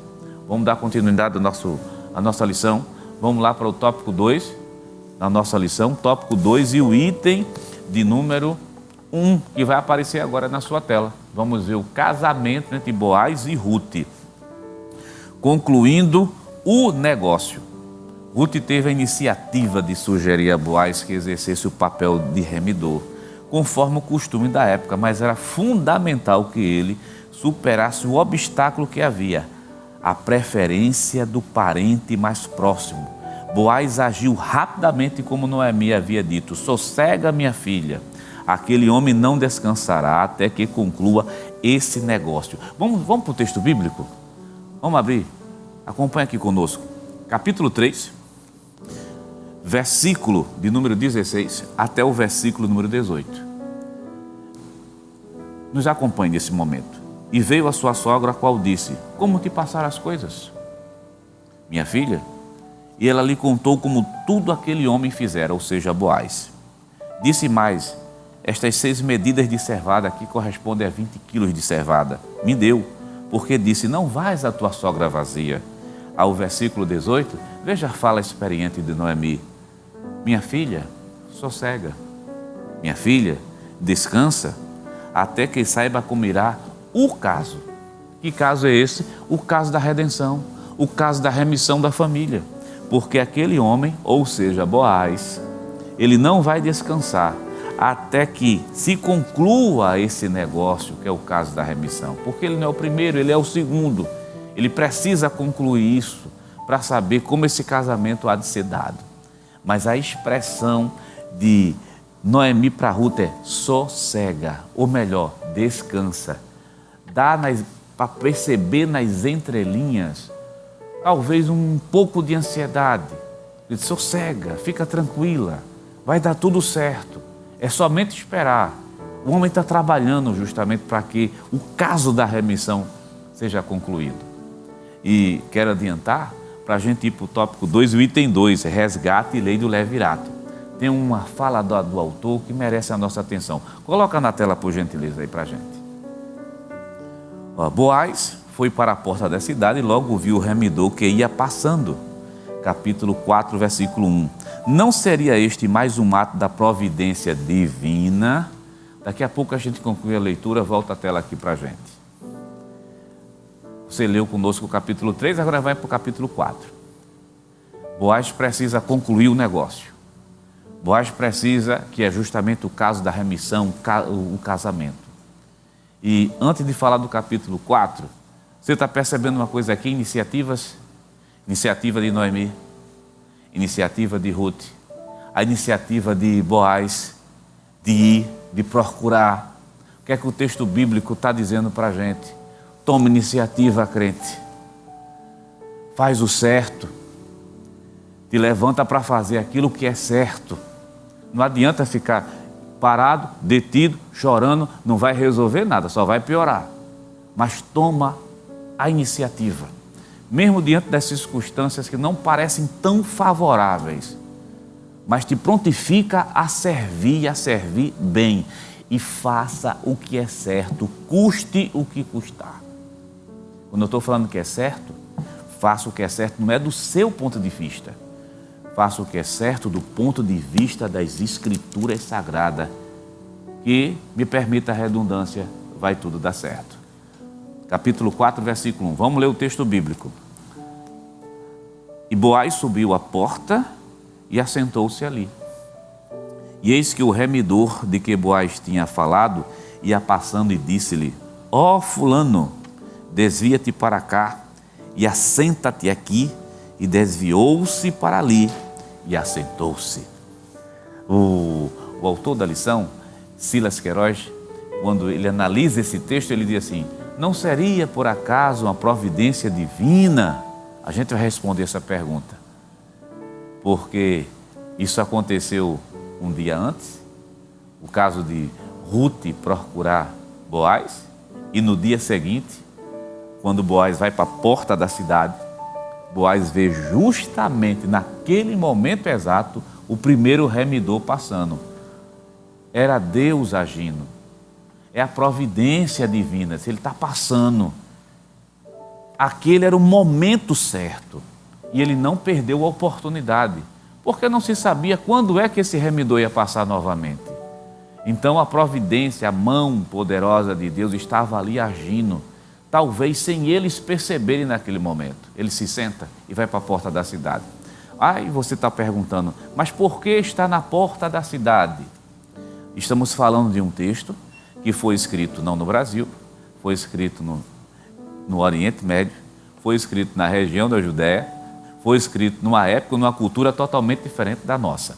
Vamos dar continuidade à nossa lição. Vamos lá para o tópico 2 da nossa lição. Tópico 2 e o item de número 1, que vai aparecer agora na sua tela. Vamos ver o casamento entre Boaz e Ruth. Concluindo o negócio. Ruth teve a iniciativa de sugerir a Boaz que exercesse o papel de remidor, conforme o costume da época, mas era fundamental que ele superasse o obstáculo que havia, a preferência do parente mais próximo. Boaz agiu rapidamente como Noemi havia dito: sossega, minha filha, aquele homem não descansará até que conclua esse negócio. Vamos para o texto bíblico? Vamos abrir? Acompanhe aqui conosco. Capítulo 3, versículo de número 16 até o versículo número 18. Nos acompanhe nesse momento. E veio a sua sogra, a qual disse: como te passaram as coisas, minha filha? E ela lhe contou como tudo aquele homem fizera, ou seja, Boaz. Disse mais: estas 6 medidas de cevada aqui correspondem a 20 quilos de cevada. Me deu, porque disse: não vais a tua sogra vazia. Ao versículo 18, veja a fala experiente de Noemi: minha filha, sossega. Minha filha, descansa, até que saiba como irá o caso. Que caso é esse? O caso da redenção, o caso da remissão da família. Porque aquele homem, ou seja, Boaz, ele não vai descansar até que se conclua esse negócio, que é o caso da remissão. Porque ele não é o primeiro, ele é o segundo. Ele precisa concluir isso para saber como esse casamento há de ser dado. Mas a expressão de Noemi para Ruth é sossega, ou melhor, descansa. Dá para perceber nas entrelinhas talvez um pouco de ansiedade. Ele diz: sossega, fica tranquila, vai dar tudo certo. É somente esperar. O homem está trabalhando justamente para que o caso da remissão seja concluído. E quero adiantar, para a gente ir para o tópico 2, o item 2, resgate e lei do levirato. Tem uma fala do autor que merece a nossa atenção. Coloca na tela, por gentileza, aí para a gente. Boaz foi para a porta da cidade e logo viu o remidor que ia passando. Capítulo 4, versículo 1. Não seria este mais um ato da providência divina? Daqui a pouco a gente conclui a leitura, volta a tela aqui para a gente. Você leu conosco o capítulo 3, agora vai para o capítulo 4. Boaz precisa concluir o negócio. Boaz precisa, que é justamente o caso da remissão, o casamento. E antes de falar do capítulo 4, você está percebendo uma coisa aqui? Iniciativa de Noemi, iniciativa de Ruth, a iniciativa de Boaz, de ir, de procurar. O que é que o texto bíblico está dizendo para a gente? Toma iniciativa, crente. Faz o certo. Te levanta para fazer aquilo que é certo. Não adianta ficar parado, detido, chorando, não vai resolver nada, só vai piorar. Mas toma a iniciativa. Mesmo diante das circunstâncias que não parecem tão favoráveis, mas te prontifica a servir bem. E faça o que é certo, custe o que custar. Quando eu estou falando que é certo, faça o que é certo, não é do seu ponto de vista. Faça o que é certo do ponto de vista das Escrituras Sagradas, que, me permita a redundância, vai tudo dar certo. Capítulo 4, versículo 1. Vamos ler o texto bíblico. E Boaz subiu à porta e assentou-se ali. E eis que o remidor de que Boaz tinha falado ia passando e disse-lhe: ó fulano, desvia-te para cá e assenta-te aqui. E desviou-se para ali e assentou-se. O autor da lição, Silas Queiroz, quando ele analisa esse texto, ele diz assim: não seria por acaso uma providência divina? A gente vai responder essa pergunta, porque isso aconteceu um dia antes, o caso de Ruth procurar Boaz, e no dia seguinte, quando Boaz vai para a porta da cidade, Boaz vê justamente naquele momento exato o primeiro remidor passando. Era Deus agindo. É a providência divina. Se ele está passando, aquele era o momento certo. E ele não perdeu a oportunidade, porque não se sabia quando é que esse remidor ia passar novamente. Então a providência, a mão poderosa de Deus estava ali agindo, talvez sem eles perceberem naquele momento. Ele se senta e vai para a porta da cidade. Aí você está perguntando, mas por que está na porta da cidade? Estamos falando de um texto que foi escrito não no Brasil, foi escrito no Oriente Médio, foi escrito na região da Judéia, foi escrito numa época, numa cultura totalmente diferente da nossa.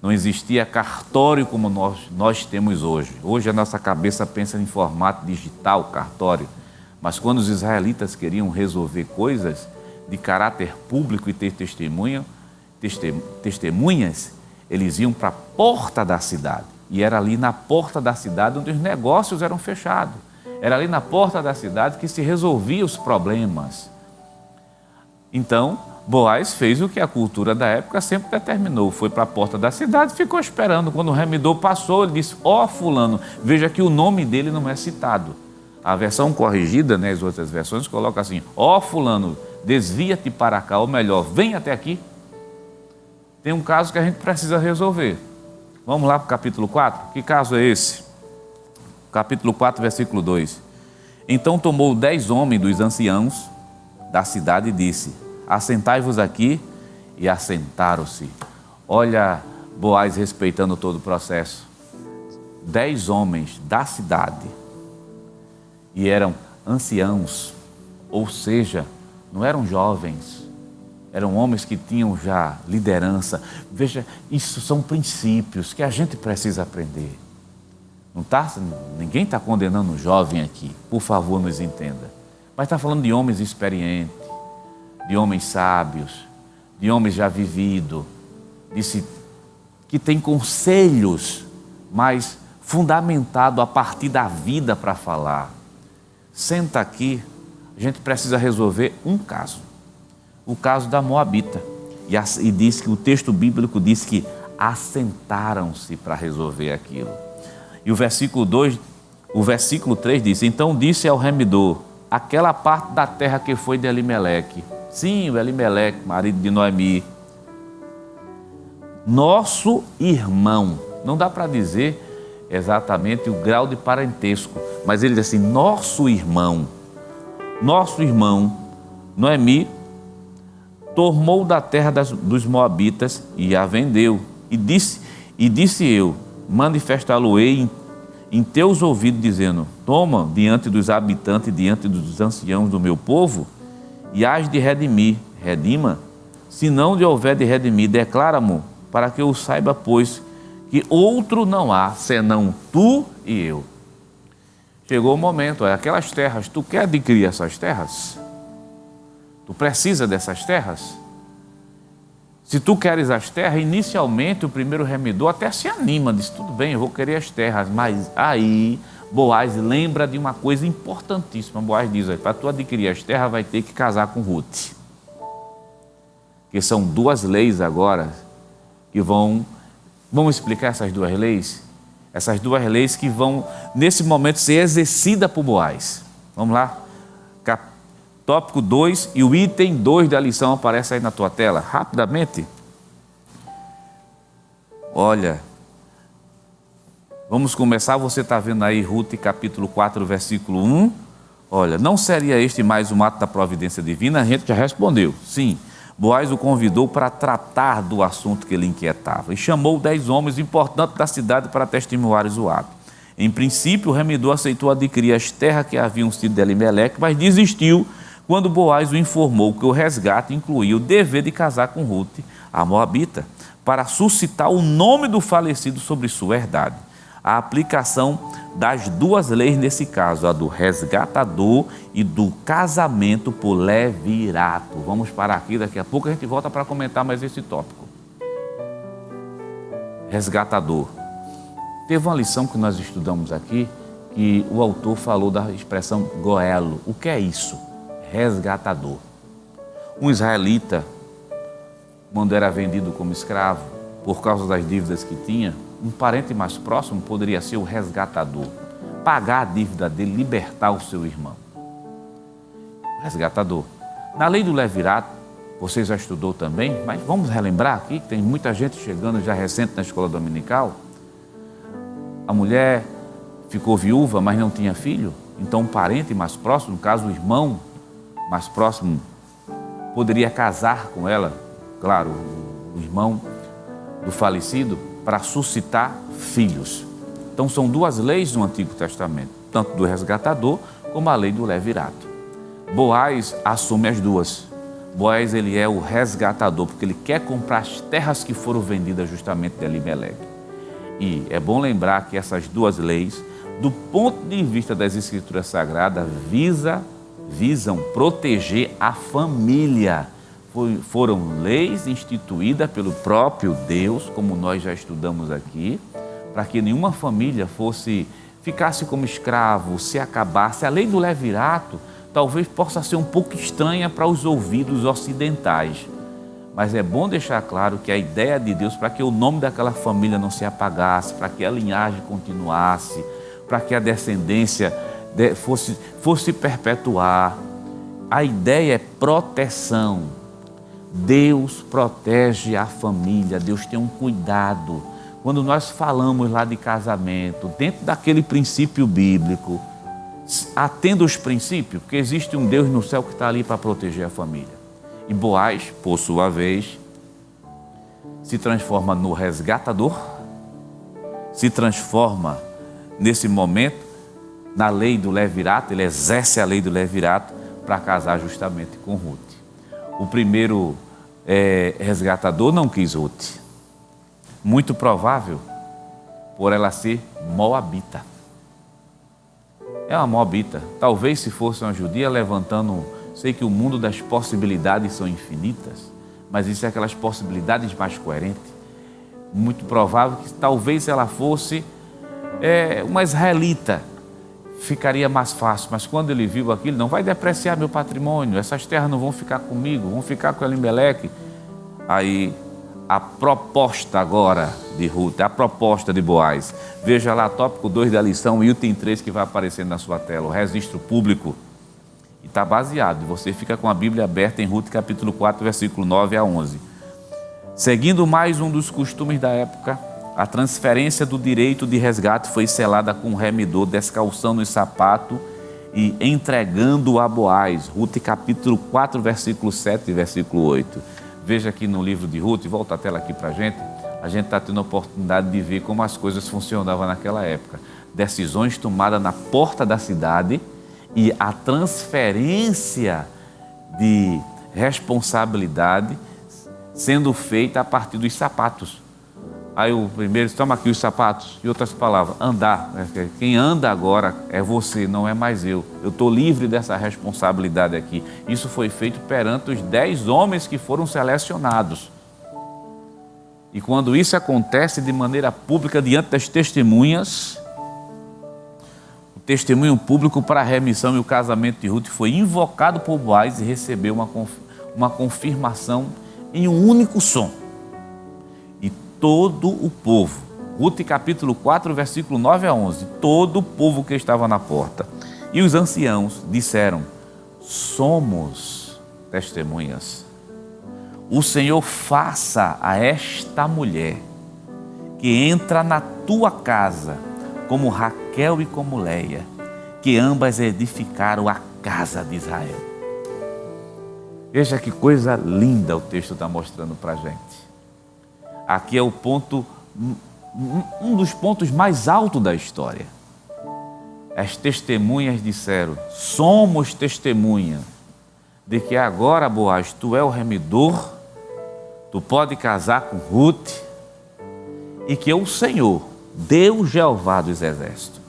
Não existia cartório como nós temos hoje. Hoje a nossa cabeça pensa em formato digital, cartório. Mas quando os israelitas queriam resolver coisas de caráter público e ter testemunhas, eles iam para a porta da cidade. E era ali na porta da cidade onde os negócios eram fechados. Era ali na porta da cidade que se resolviam os problemas. Então, Boaz fez o que a cultura da época sempre determinou. Foi para a porta da cidade e ficou esperando. Quando o remidor passou, ele disse, ó fulano, veja que o nome dele não é citado. A versão corrigida, né, as outras versões, coloca assim, ó fulano, desvia-te para cá, ou melhor, vem até aqui. Tem um caso que a gente precisa resolver. Vamos lá para o capítulo 4? Que caso é esse? Capítulo 4, versículo 2. Então tomou 10 homens dos anciãos da cidade e disse, assentai-vos aqui, e assentaram-se. Olha, Boaz respeitando todo o processo. 10 homens da cidade, e eram anciãos, ou seja, não eram jovens, eram homens que tinham já liderança. Veja, isso são princípios que a gente precisa aprender. Não tá, ninguém está condenando o jovem aqui, por favor, nos entenda. Mas está falando de homens experientes, de homens sábios, de homens já vividos, que tem conselhos, mas fundamentado a partir da vida para falar. Senta aqui, a gente precisa resolver um caso, o caso da Moabita. E diz que o texto bíblico diz que assentaram-se para resolver aquilo. E o versículo 3 diz, então disse ao remidor, aquela parte da terra que foi de Elimeleque. Sim, o Elimeleque, marido de Noemi. Nosso irmão. Não dá para dizer exatamente o grau de parentesco, mas ele diz assim, nosso irmão, Noemi, tomou da terra dos Moabitas e a vendeu. E disse eu, manifestá-lo-ei em teus ouvidos, dizendo, toma diante dos habitantes, diante dos anciãos do meu povo, e hás de redimir, redima, se não de houver de redimir, declara-mo, para que eu saiba, pois, que outro não há, senão tu e eu. Chegou o momento, aquelas terras, tu quer adquirir essas terras? Tu precisa dessas terras? Se tu queres as terras, inicialmente o primeiro remidor até se anima, diz, tudo bem, eu vou querer as terras, mas aí Boaz lembra de uma coisa importantíssima. Boaz diz, para tu adquirir as terras vai ter que casar com Ruth. Que são 2 leis agora que vamos explicar essas 2 leis? Essas 2 leis que vão, nesse momento, ser exercidas por Boaz. Vamos lá? Tópico 2 e o item 2 da lição aparece aí na tua tela. Rapidamente. Olha, vamos começar. Você está vendo aí Ruth, capítulo 4, versículo 1. Olha, não seria este mais um ato da providência divina? A gente já respondeu. Sim. Boaz o convidou para tratar do assunto que ele inquietava e chamou 10 homens importantes da cidade para testemunharem o ato. Em princípio, o remidor aceitou adquirir as terras que haviam sido de Elimeleque, mas desistiu quando Boaz o informou que o resgate incluía o dever de casar com Ruth, a Moabita, para suscitar o nome do falecido sobre sua herdade. A aplicação das 2 leis nesse caso, a do resgatador e do casamento por levirato. Vamos parar aqui, daqui a pouco a gente volta para comentar mais esse tópico. Resgatador. Teve uma lição que nós estudamos aqui, que o autor falou da expressão goelo. O que é isso? Resgatador. Um israelita, quando era vendido como escravo, por causa das dívidas que tinha, um parente mais próximo poderia ser o resgatador. pagar a dívida dele, libertar o seu irmão. O resgatador. Na lei do levirato, você já estudou também, mas vamos relembrar aqui, que tem muita gente chegando já recente na escola dominical. A mulher ficou viúva, mas não tinha filho, então um parente mais próximo, no caso o irmão mais próximo, poderia casar com ela, claro, o irmão do falecido, para suscitar filhos. Então são duas leis no Antigo Testamento, tanto do resgatador como a lei do levirato. Boaz assume as duas. Boaz, ele é o resgatador, porque ele quer comprar as terras que foram vendidas justamente de Elimeleque. E é bom lembrar que essas duas leis, do ponto de vista das Escrituras Sagradas, visam proteger a família. Foram leis instituídas pelo próprio Deus, como nós já estudamos aqui, para que nenhuma família ficasse como escravo, se acabasse. A lei do levirato talvez possa ser um pouco estranha para os ouvidos ocidentais, mas é bom deixar claro que a ideia de Deus para que o nome daquela família não se apagasse, para que a linhagem continuasse, para que a descendência fosse perpetuar. A ideia é proteção. Deus protege a família, Deus tem um cuidado. Quando nós falamos lá de casamento, dentro daquele princípio bíblico, atenda os princípios, porque existe um Deus no céu que está ali para proteger a família. E Boaz, por sua vez, se transforma no resgatador, se transforma nesse momento na lei do levirato, ele exerce a lei do levirato para casar justamente com Ruth. O primeiro resgatador não quis Ruth, muito provável por ela ser moabita. É uma moabita, talvez se fosse uma judia levantando, sei que o mundo das possibilidades são infinitas, mas isso é aquelas possibilidades mais coerentes. Muito provável que talvez ela fosse uma israelita, ficaria mais fácil, mas quando ele viu aquilo, não vai depreciar meu patrimônio, essas terras não vão ficar comigo, vão ficar com Elimeleque. Aí a proposta agora de Ruth, a proposta de Boaz, veja lá tópico 2 da lição, item 3 que vai aparecer na sua tela, o registro público, e está baseado, você fica com a Bíblia aberta em Ruth capítulo 4, versículo 9 a 11. Seguindo mais um dos costumes da época, a transferência do direito de resgate foi selada com o remidor, descalçando o sapato e entregando a Boaz. Ruth capítulo 4, versículo 7 e versículo 8. Veja aqui no livro de Ruth, volta a tela aqui para a gente está tendo a oportunidade de ver como as coisas funcionavam naquela época. Decisões tomadas na porta da cidade e a transferência de responsabilidade sendo feita a partir dos sapatos. Aí o primeiro diz, toma aqui os sapatos. E outras palavras, andar. Quem anda agora é você, não é mais eu. Eu estou livre dessa responsabilidade aqui. Isso foi feito perante os 10 homens que foram selecionados. E quando isso acontece de maneira pública diante das testemunhas, o testemunho público para a remissão e o casamento de Ruth foi invocado por Boaz e recebeu uma confirmação em um único som. Todo o povo, Ruth capítulo 4, versículo 9 a 11, todo o povo que estava na porta e os anciãos disseram, somos testemunhas. O Senhor faça a esta mulher que entra na tua casa, como Raquel e como Leia, que ambas edificaram a casa de Israel. Veja que coisa linda o texto está mostrando para a gente. Aqui é um dos pontos mais altos da história. As testemunhas disseram, somos testemunha de que agora, Boaz, tu é o remidor, tu pode casar com Ruth, e que o Senhor, Deus Jeová dos Exércitos,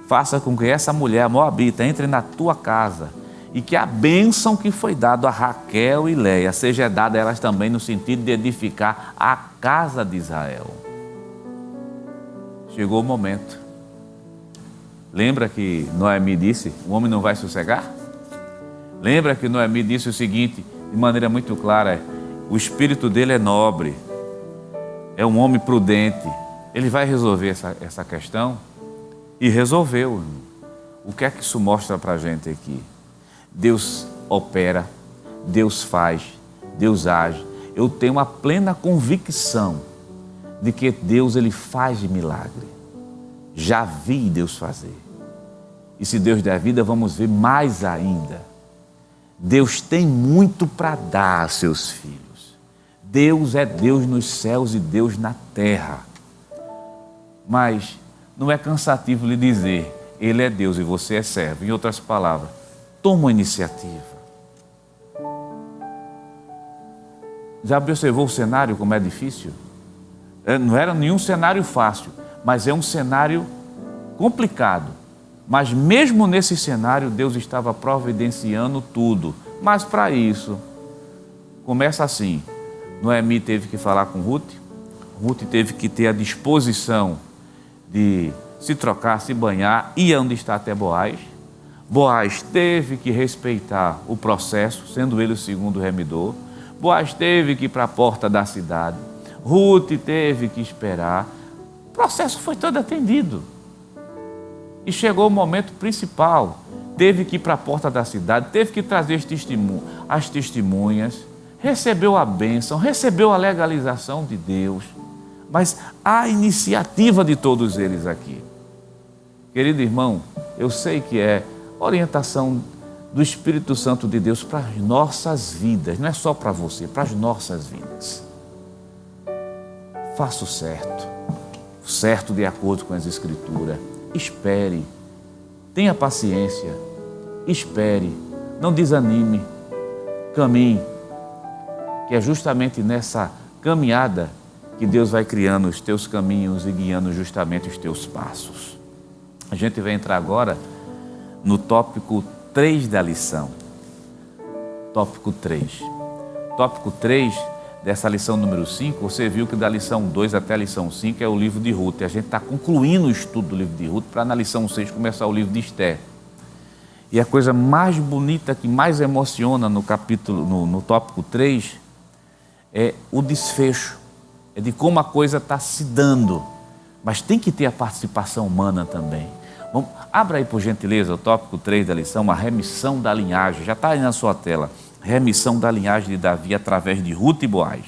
faça com que essa mulher moabita entre na tua casa e que a bênção que foi dada a Raquel e Leia seja dada a elas também no sentido de edificar a casa de Israel. Chegou o momento. Lembra que Noemi disse, o homem não vai sossegar? Lembra que Noemi disse o seguinte, de maneira muito clara, o espírito dele é nobre, é um homem prudente, ele vai resolver essa questão. E resolveu. O que é que isso mostra para a gente aqui? Deus opera, Deus faz, Deus age. Eu tenho uma plena convicção de que Deus, Ele faz milagre. Já vi Deus fazer. E se Deus der vida, vamos ver mais ainda. Deus tem muito para dar a seus filhos. Deus é Deus nos céus e Deus na terra. Mas não é cansativo lhe dizer, Ele é Deus e você é servo. Em outras palavras, toma uma iniciativa. Já observou o cenário como é difícil? Não era nenhum cenário fácil, mas é um cenário complicado. Mas mesmo nesse cenário, Deus estava providenciando tudo. Mas para isso, começa assim. Noemi teve que falar com Ruth. Ruth teve que ter a disposição de se trocar, se banhar, ir onde está até Boaz. Boaz teve que respeitar o processo, sendo ele o segundo remidor. Boaz teve que ir para a porta da cidade. Ruth teve que esperar. O processo foi todo atendido. E chegou o momento principal. Teve que ir para a porta da cidade, teve que trazer as testemunhas, recebeu a bênção, recebeu a legalização de Deus. Mas a iniciativa de todos eles aqui. Querido irmão, eu sei que é orientação do Espírito Santo de Deus para as nossas vidas, não é só para você, para as nossas vidas. Faça o certo de acordo com as Escrituras. Espere, tenha paciência, espere, não desanime, caminhe, que é justamente nessa caminhada que Deus vai criando os teus caminhos e guiando justamente os teus passos. A gente vai entrar agora no tópico 3 da lição. Tópico 3. Tópico 3 dessa lição número 5, você viu que da lição 2 até a lição 5 é o livro de Ruth. A gente está concluindo o estudo do livro de Ruth para na lição 6 começar o livro de Esther. E a coisa mais bonita, que mais emociona no tópico 3 é o desfecho. É de como a coisa está se dando. Mas tem que ter a participação humana também. Abra aí, por gentileza, o tópico 3 da lição, a remissão da linhagem. Já está aí na sua tela. Remissão da linhagem de Davi através de Ruth e Boaz.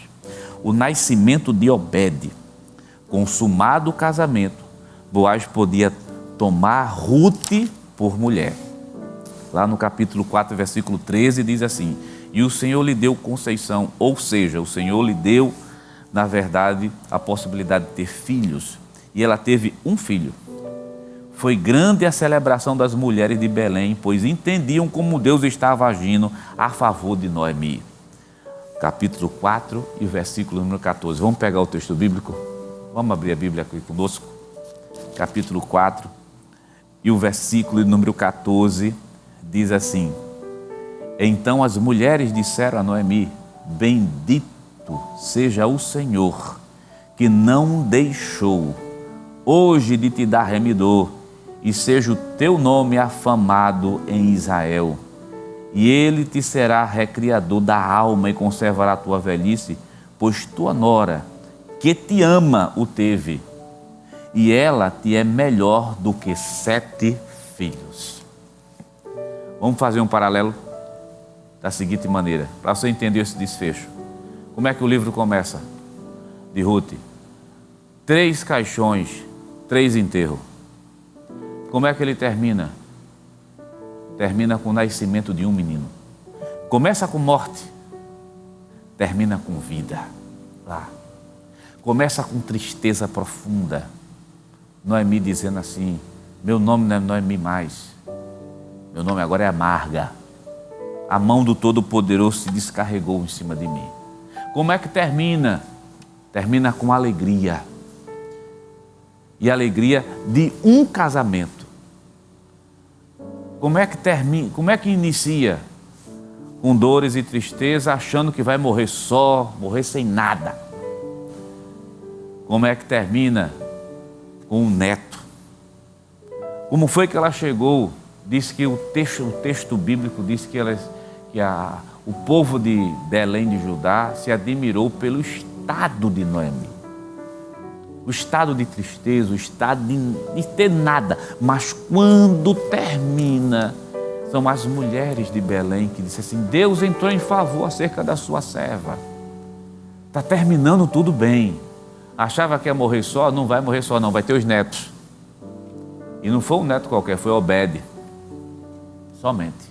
O nascimento de Obed. Consumado o casamento, Boaz podia tomar Ruth por mulher. Lá no capítulo 4, versículo 13, diz assim: e o Senhor lhe deu conceição, ou seja, o Senhor lhe deu, na verdade, a possibilidade de ter filhos. E ela teve um filho. Foi grande a celebração das mulheres de Belém, pois entendiam como Deus estava agindo a favor de Noemi. Capítulo 4 e versículo número 14. Vamos pegar o texto bíblico? Vamos abrir a Bíblia aqui conosco. Capítulo 4 e o versículo número 14 diz assim: então as mulheres disseram a Noemi: bendito seja o Senhor, que não deixou hoje de te dar remidor, e seja o teu nome afamado em Israel. E ele te será recriador da alma e conservará a tua velhice, pois tua nora, que te ama, o teve, e ela te é melhor do que 7 filhos. Vamos fazer um paralelo da seguinte maneira, para você entender esse desfecho. Como é que o livro começa? De Ruth. 3 caixões, 3 enterros. Como é que ele termina? Termina com o nascimento de um menino. Começa com morte, termina com vida. Lá. Começa com tristeza profunda. Noemi dizendo assim: meu nome não é Noemi mais, meu nome agora é Amarga. A mão do Todo-Poderoso se descarregou em cima de mim. Como é que termina? Termina com alegria. E alegria de um casamento. Como é que termina? Como é que inicia? Com dores e tristeza, achando que vai morrer só, morrer sem nada. Como é que termina? Com um neto. Como foi que ela chegou? Diz que o texto bíblico diz que o povo de Belém de Judá se admirou pelo estado de Noemi. o estado de tristeza, o estado de ter nada. Mas quando termina, são as mulheres de Belém que dizem assim: Deus entrou em favor acerca da sua serva. Está terminando tudo bem. Achava que ia morrer só? Não vai morrer só não, vai ter os netos. E não foi um neto qualquer, foi Obed. Somente.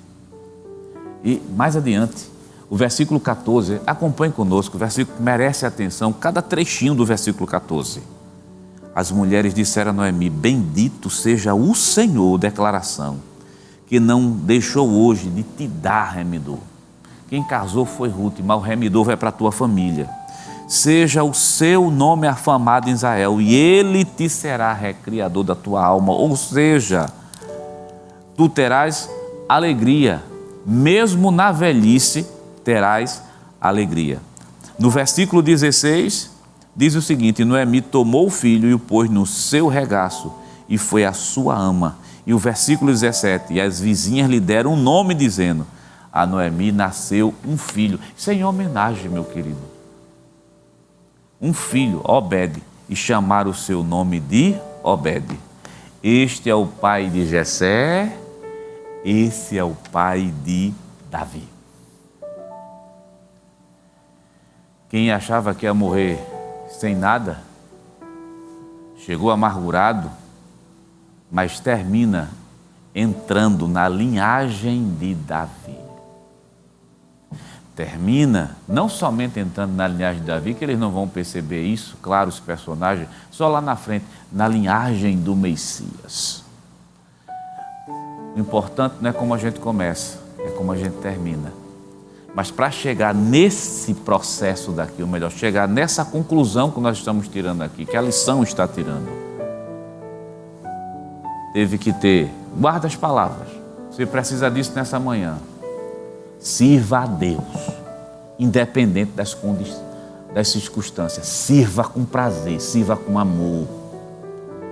E mais adiante, o versículo 14, acompanhe conosco, o versículo merece atenção, cada trechinho do versículo 14. As mulheres disseram a Noemi: bendito seja o Senhor, declaração, que não deixou hoje de te dar remidor. Quem casou foi Ruth, mas o remidor vai para a tua família. Seja o seu nome afamado em Israel, e ele te será recriador da tua alma. Ou seja, tu terás alegria, mesmo na velhice terás alegria. No versículo 16, diz o seguinte: Noemi tomou o filho e o pôs no seu regaço, e foi a sua ama. E o versículo 17, e as vizinhas lhe deram um nome, dizendo: a Noemi nasceu um filho. Isso é em homenagem, meu querido. Um filho, Obed, e chamaram o seu nome de Obed. Este é o pai de Jessé, esse é o pai de Davi. Quem achava que ia morrer sem nada, chegou amargurado, mas termina entrando na linhagem de Davi. Termina não somente entrando na linhagem de Davi, que eles não vão perceber isso, claro, os personagens, só lá na frente, na linhagem do Messias. O importante não é como a gente começa, é como a gente termina. Mas para chegar nesse processo daqui, ou melhor, chegar nessa conclusão que nós estamos tirando aqui, que a lição está tirando, teve que ter, guarda as palavras, você precisa disso nessa manhã. Sirva a Deus, independente das circunstâncias. Sirva com prazer, sirva com amor,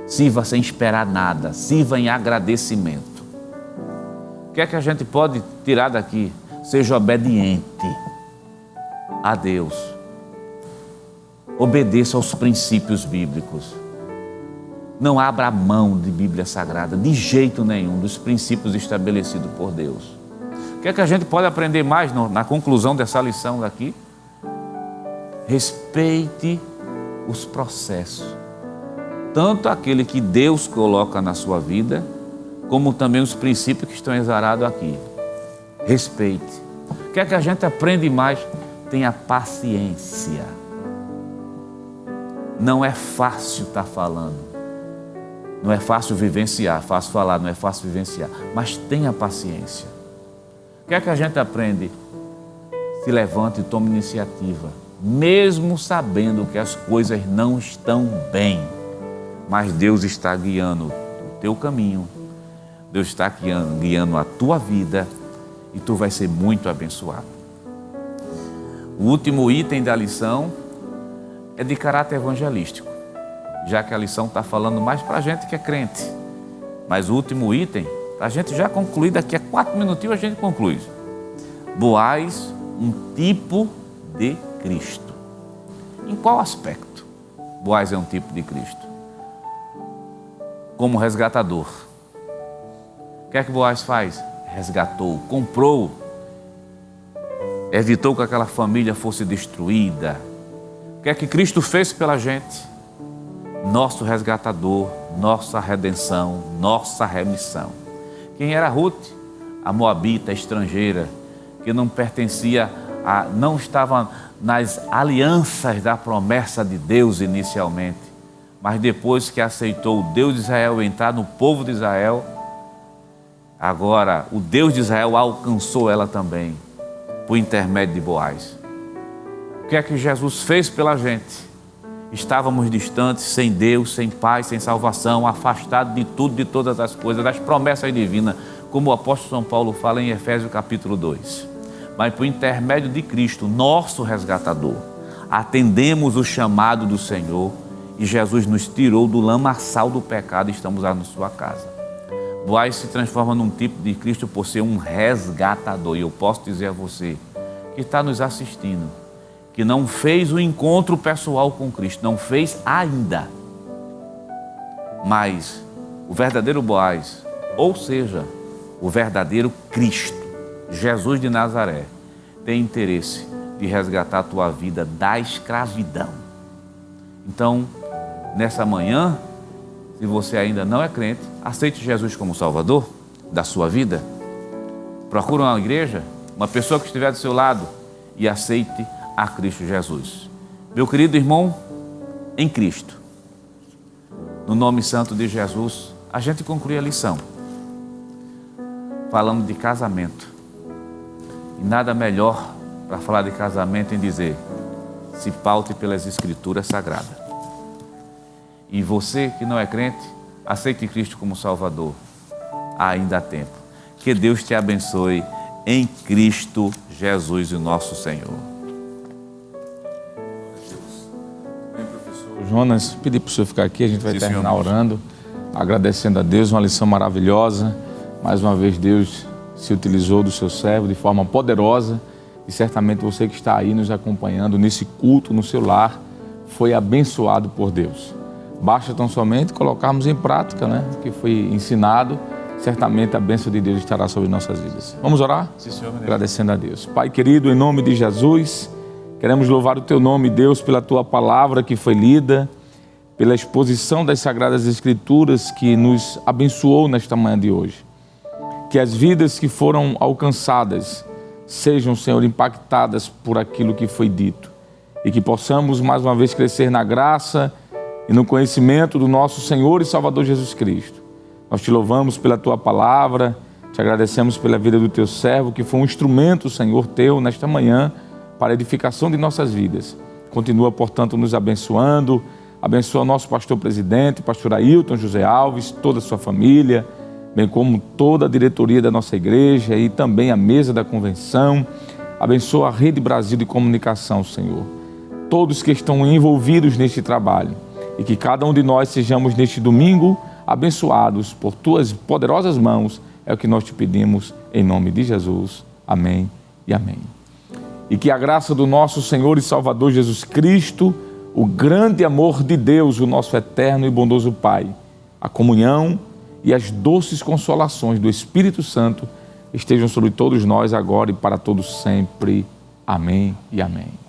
sirva sem esperar nada, sirva em agradecimento. O que é que a gente pode tirar daqui? Seja obediente a Deus. Obedeça aos princípios bíblicos. Não abra mão de Bíblia Sagrada, de jeito nenhum, dos princípios estabelecidos por Deus. O que é que a gente pode aprender mais na conclusão dessa lição daqui? Respeite os processos. Tanto aquele que Deus coloca na sua vida, como também os princípios que estão exarados aqui. Respeite. O que é que a gente aprende mais? Tenha paciência. Não é fácil estar falando. Não é fácil vivenciar, fácil falar, não é fácil vivenciar. Mas tenha paciência. O que é que a gente aprende? Se levante e tome iniciativa, mesmo sabendo que as coisas não estão bem, mas Deus está guiando o teu caminho, Deus está guiando a tua vida e tu vai ser muito abençoado. O último item da lição é de caráter evangelístico, já que a lição está falando mais para a gente que é crente, mas o último item, a gente já conclui, daqui a 4 minutinhos a gente conclui. Boaz, um tipo de Cristo. Em qual aspecto Boaz é um tipo de Cristo? Como resgatador. O que é que Boaz faz? Resgatou, comprou, evitou que aquela família fosse destruída. O que é que Cristo fez pela gente? Nosso resgatador, nossa redenção, nossa remissão. Quem era Ruth? A moabita estrangeira, que não pertencia não estava nas alianças da promessa de Deus inicialmente, mas depois que aceitou o Deus de Israel entrar no povo de Israel, agora o Deus de Israel alcançou ela também, por intermédio de Boaz. O que é que Jesus fez pela gente? Estávamos distantes, sem Deus, sem paz, sem salvação, afastados de tudo, de todas as coisas, das promessas divinas, como o apóstolo São Paulo fala em Efésios capítulo 2. Mas por intermédio de Cristo, nosso resgatador, atendemos o chamado do Senhor e Jesus nos tirou do lamaçal do pecado e estamos lá na sua casa. Boaz se transforma num tipo de Cristo por ser um resgatador. E eu posso dizer a você que está nos assistindo, que não fez o encontro pessoal com Cristo, não fez ainda, Mas o verdadeiro Boaz, ou seja, o verdadeiro Cristo, Jesus de Nazaré, tem interesse de resgatar a tua vida da escravidão. Então, nessa manhã, se você ainda não é crente, aceite Jesus como Salvador da sua vida. Procure uma igreja, uma pessoa que estiver do seu lado e aceite a Cristo Jesus. Meu querido irmão, em Cristo, no nome santo de Jesus, a gente conclui a lição falando de casamento. E nada melhor para falar de casamento em dizer: se paute pelas Escrituras Sagradas. E você que não é crente, aceite Cristo como Salvador. Ainda há tempo. Que Deus te abençoe em Cristo Jesus, o nosso Senhor.
Jonas, pedi para o senhor ficar aqui, a gente vai terminar
senhor.
orando, agradecendo a Deus, uma lição maravilhosa. Mais uma vez Deus se utilizou do seu servo de forma poderosa e certamente você que está aí nos acompanhando nesse culto no seu lar foi abençoado por Deus. Basta tão somente colocarmos em prática, o que foi ensinado, certamente a bênção de Deus estará sobre nossas vidas. Vamos orar?
Sim, senhor.
Agradecendo a Deus. Pai querido, em nome de Jesus, queremos louvar o Teu nome, Deus, pela Tua palavra que foi lida, pela exposição das Sagradas Escrituras que nos abençoou nesta manhã de hoje. Que as vidas que foram alcançadas sejam, Senhor, impactadas por aquilo que foi dito e que possamos mais uma vez crescer na graça e no conhecimento do nosso Senhor e Salvador Jesus Cristo. Nós te louvamos pela Tua palavra, te agradecemos pela vida do Teu servo, que foi um instrumento, Senhor, Teu, nesta manhã, para a edificação de nossas vidas. Continua, portanto, nos abençoando, abençoa nosso pastor presidente, pastor Ailton José Alves, toda a sua família, bem como toda a diretoria da nossa igreja e também a mesa da convenção. Abençoa a Rede Brasil de Comunicação, Senhor. Todos que estão envolvidos neste trabalho e que cada um de nós sejamos neste domingo abençoados por Tuas poderosas mãos, é o que nós te pedimos em nome de Jesus. Amém e amém. E que a graça do nosso Senhor e Salvador Jesus Cristo, o grande amor de Deus, o nosso eterno e bondoso Pai, a comunhão e as doces consolações do Espírito Santo estejam sobre todos nós agora e para todos sempre. Amém e amém.